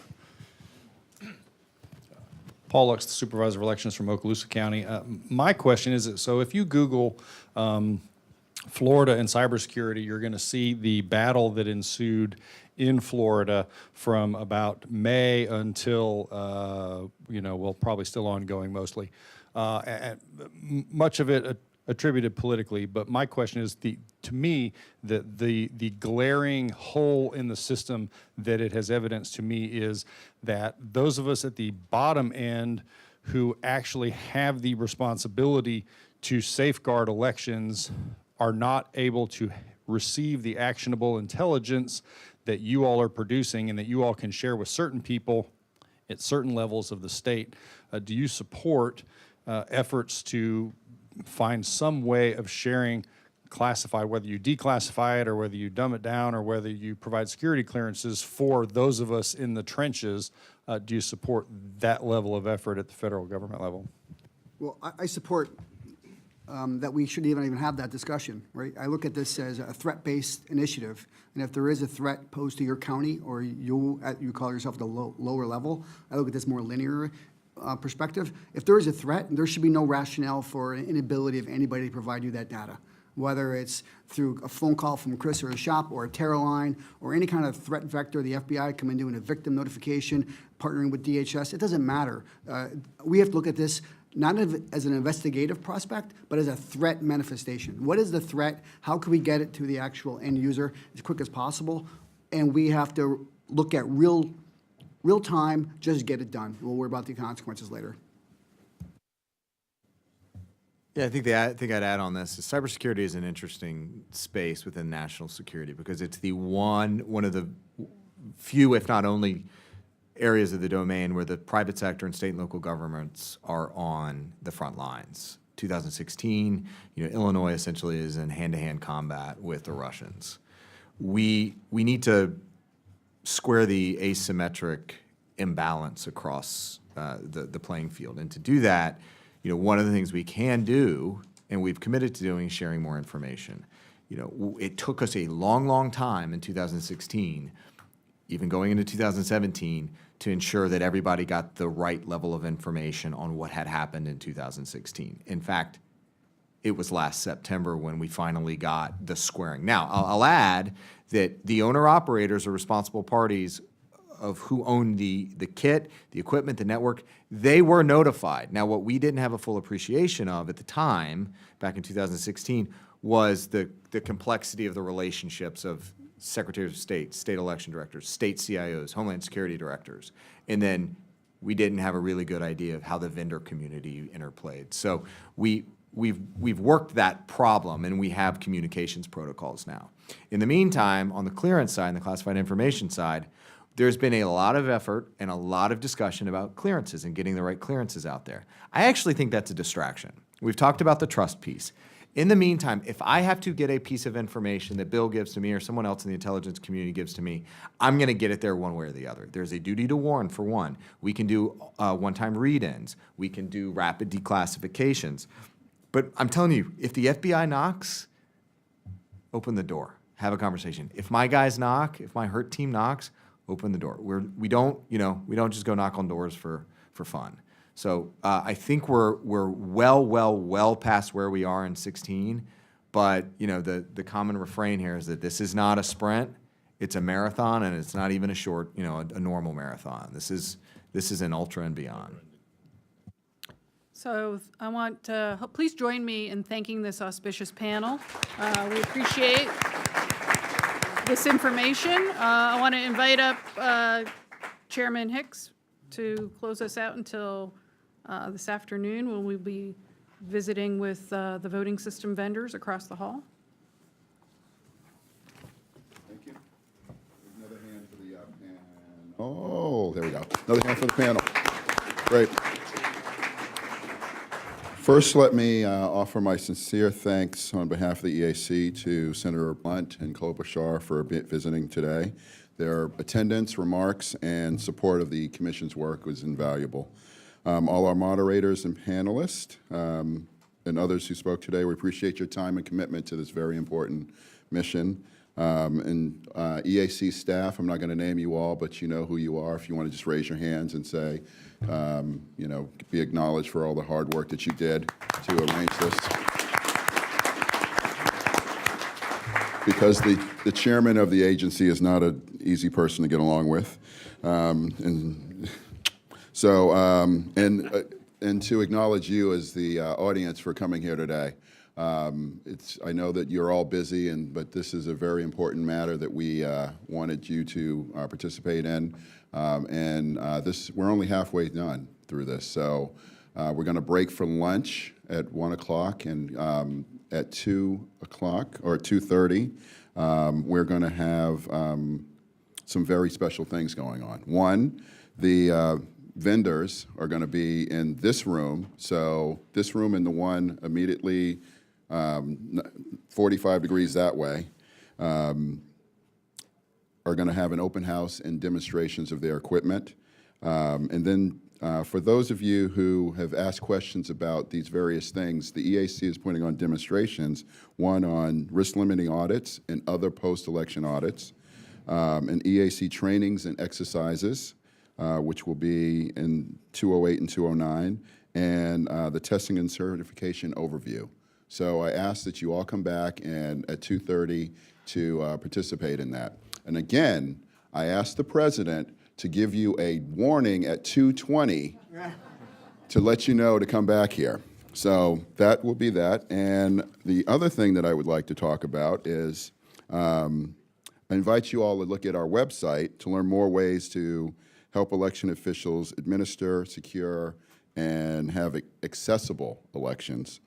Paul Lux, the Supervisor of Elections from Okaloosa County. My question is, so if you Google Florida and cybersecurity, you're going to see the battle that ensued in Florida from about May until, well, probably still ongoing mostly. And much of it attributed politically, but my question is, to me, the glaring hole in the system that it has evidenced to me is that those of us at the bottom end who actually have the responsibility to safeguard elections are not able to receive the actionable intelligence that you all are producing and that you all can share with certain people at certain levels of the state. Do you support efforts to find some way of sharing classified, whether you declassify it or whether you dumb it down or whether you provide security clearances for those of us in the trenches? Do you support that level of effort at the federal government level? Well, I support that we shouldn't even have that discussion, right? I look at this as a threat-based initiative, and if there is a threat posed to your county or you call yourself at the lower level, I look at this more linear perspective. If there is a threat, there should be no rationale for an inability of anybody to provide you that data, whether it's through a phone call from Chris or a shop or a terror line or any kind of threat vector, the FBI come in doing a victim notification, partnering with DHS, it doesn't matter. We have to look at this not as an investigative prospect, but as a threat manifestation. What is the threat? How can we get it to the actual end user as quick as possible? And we have to look at real time, just get it done. We'll worry about the consequences later. Yeah, I think the thing I'd add on this is cybersecurity is an interesting space within national security because it's the one of the few, if not only, areas of the domain where the private sector and state and local governments are on the front lines. 2016, Illinois essentially is in hand-to-hand combat with the Russians. We need to square the asymmetric imbalance across the playing field, and to do that, one of the things we can do, and we've committed to doing, is sharing more information. It took us a long, long time in 2016, even going into 2017, to ensure that everybody got the right level of information on what had happened in 2016. In fact, it was last September when we finally got the squaring. Now, I'll add that the owner-operators are responsible parties of who owned the kit, the equipment, the network. They were notified. Now, what we didn't have a full appreciation of at the time, back in 2016, was the complexity of the relationships of secretaries of state, state election directors, state CIOs, Homeland Security directors. And then we didn't have a really good idea of how the vendor community interplayed. So we've worked that problem, and we have communications protocols now. In the meantime, on the clearance side and the classified information side, there's been a lot of effort and a lot of discussion about clearances and getting the right clearances out there. I actually think that's a distraction. We've talked about the trust piece. In the meantime, if I have to get a piece of information that Bill gives to me or someone else in the intelligence community gives to me, I'm going to get it there one way or the other. There's a duty to warn, for one. We can do one-time read-ins. We can do rapid declassifications. But I'm telling you, if the FBI knocks, open the door. Have a conversation. If my guys knock, if my HURT team knocks, open the door. We don't just go knock on doors for fun. So I think we're well past where we are in 16, but the common refrain here is that this is not a sprint, it's a marathon, and it's not even a short, a normal marathon. This is an ultra and beyond. So I want to, please join me in thanking this auspicious panel. We appreciate this information. I want to invite up Chairman Hicks to close us out until this afternoon when we'll be visiting with the voting system vendors across the hall. Thank you. Another hand for the panel. Oh, there we go. Another hand for the panel. Great. First, let me offer my sincere thanks on behalf of the EAC to Senator Blunt and Klobuchar for visiting today. Their attendance, remarks, and support of the Commission's work was invaluable. All our moderators and panelists and others who spoke today, we appreciate your time and commitment to this very important mission. And EAC staff, I'm not going to name you all, but you know who you are. If you want to just raise your hands and say, be acknowledged for all the hard work that you did to arrange this. Because the chairman of the agency is not an easy person to get along with. And to acknowledge you as the audience for coming here today. I know that you're all busy, but this is a very important matter that we wanted you to participate in. We're only halfway done through this. So We're going to break for lunch at 1 o'clock, and at 2 o'clock, or 2:30, we're going to have some very special things going on. One, the vendors are going to be in this room. So this room and the one immediately 45 degrees that way are going to have an open house and demonstrations of their equipment. And then for those of you who have asked questions about these various things, the EAC is putting on demonstrations, one on risk-limiting audits and other post-election audits, and EAC trainings and exercises, which will be in 208 and 209, and the testing and certification overview. So I ask that you all come back and at 2:30 to participate in that. And again, I asked the president to give you a warning at 2:20 to let you know to come back here. So that will be that. And the other thing that I would like to talk about is I invite you all to look at our website to learn more ways to help election officials administer, secure, and have accessible elections.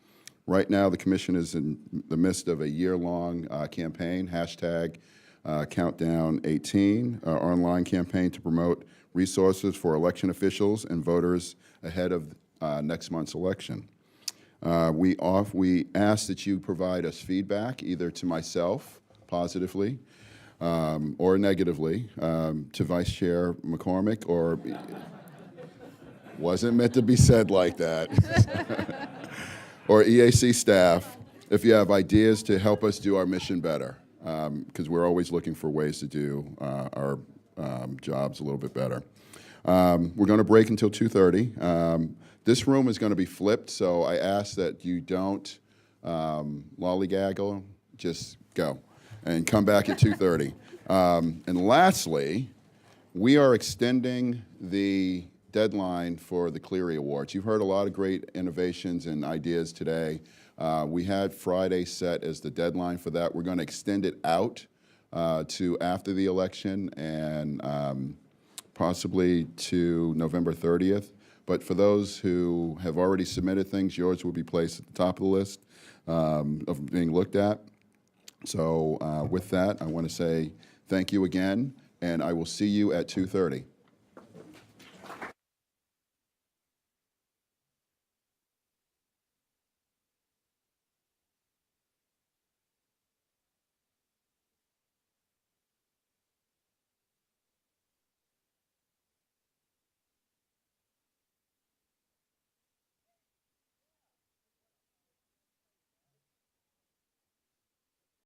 Right now, the commission is in the midst of a year-long campaign, #Countdown18, our online campaign to promote resources for election officials and voters ahead of next month's election. We ask that you provide us feedback, either to myself, positively, or negatively, to Vice Chair McCormick, or wasn't meant to be said like that, or EAC staff, if you have ideas to help us do our mission better, because we're always looking for ways to do our jobs a little bit better. We're going to break until 2:30. This room is going to be flipped, so I ask that you don't lollygaggle, just go and come back at 2:30. And lastly, we are extending the deadline for the Clery Awards. You've heard a lot of great innovations and ideas today. We had Friday set as the deadline for that. We're going to extend it out to after the election and possibly to November 30th. But for those who have already submitted things, yours will be placed at the top of the list of being looked at. So with that, I want to say thank you again, and I will see you at 2:30.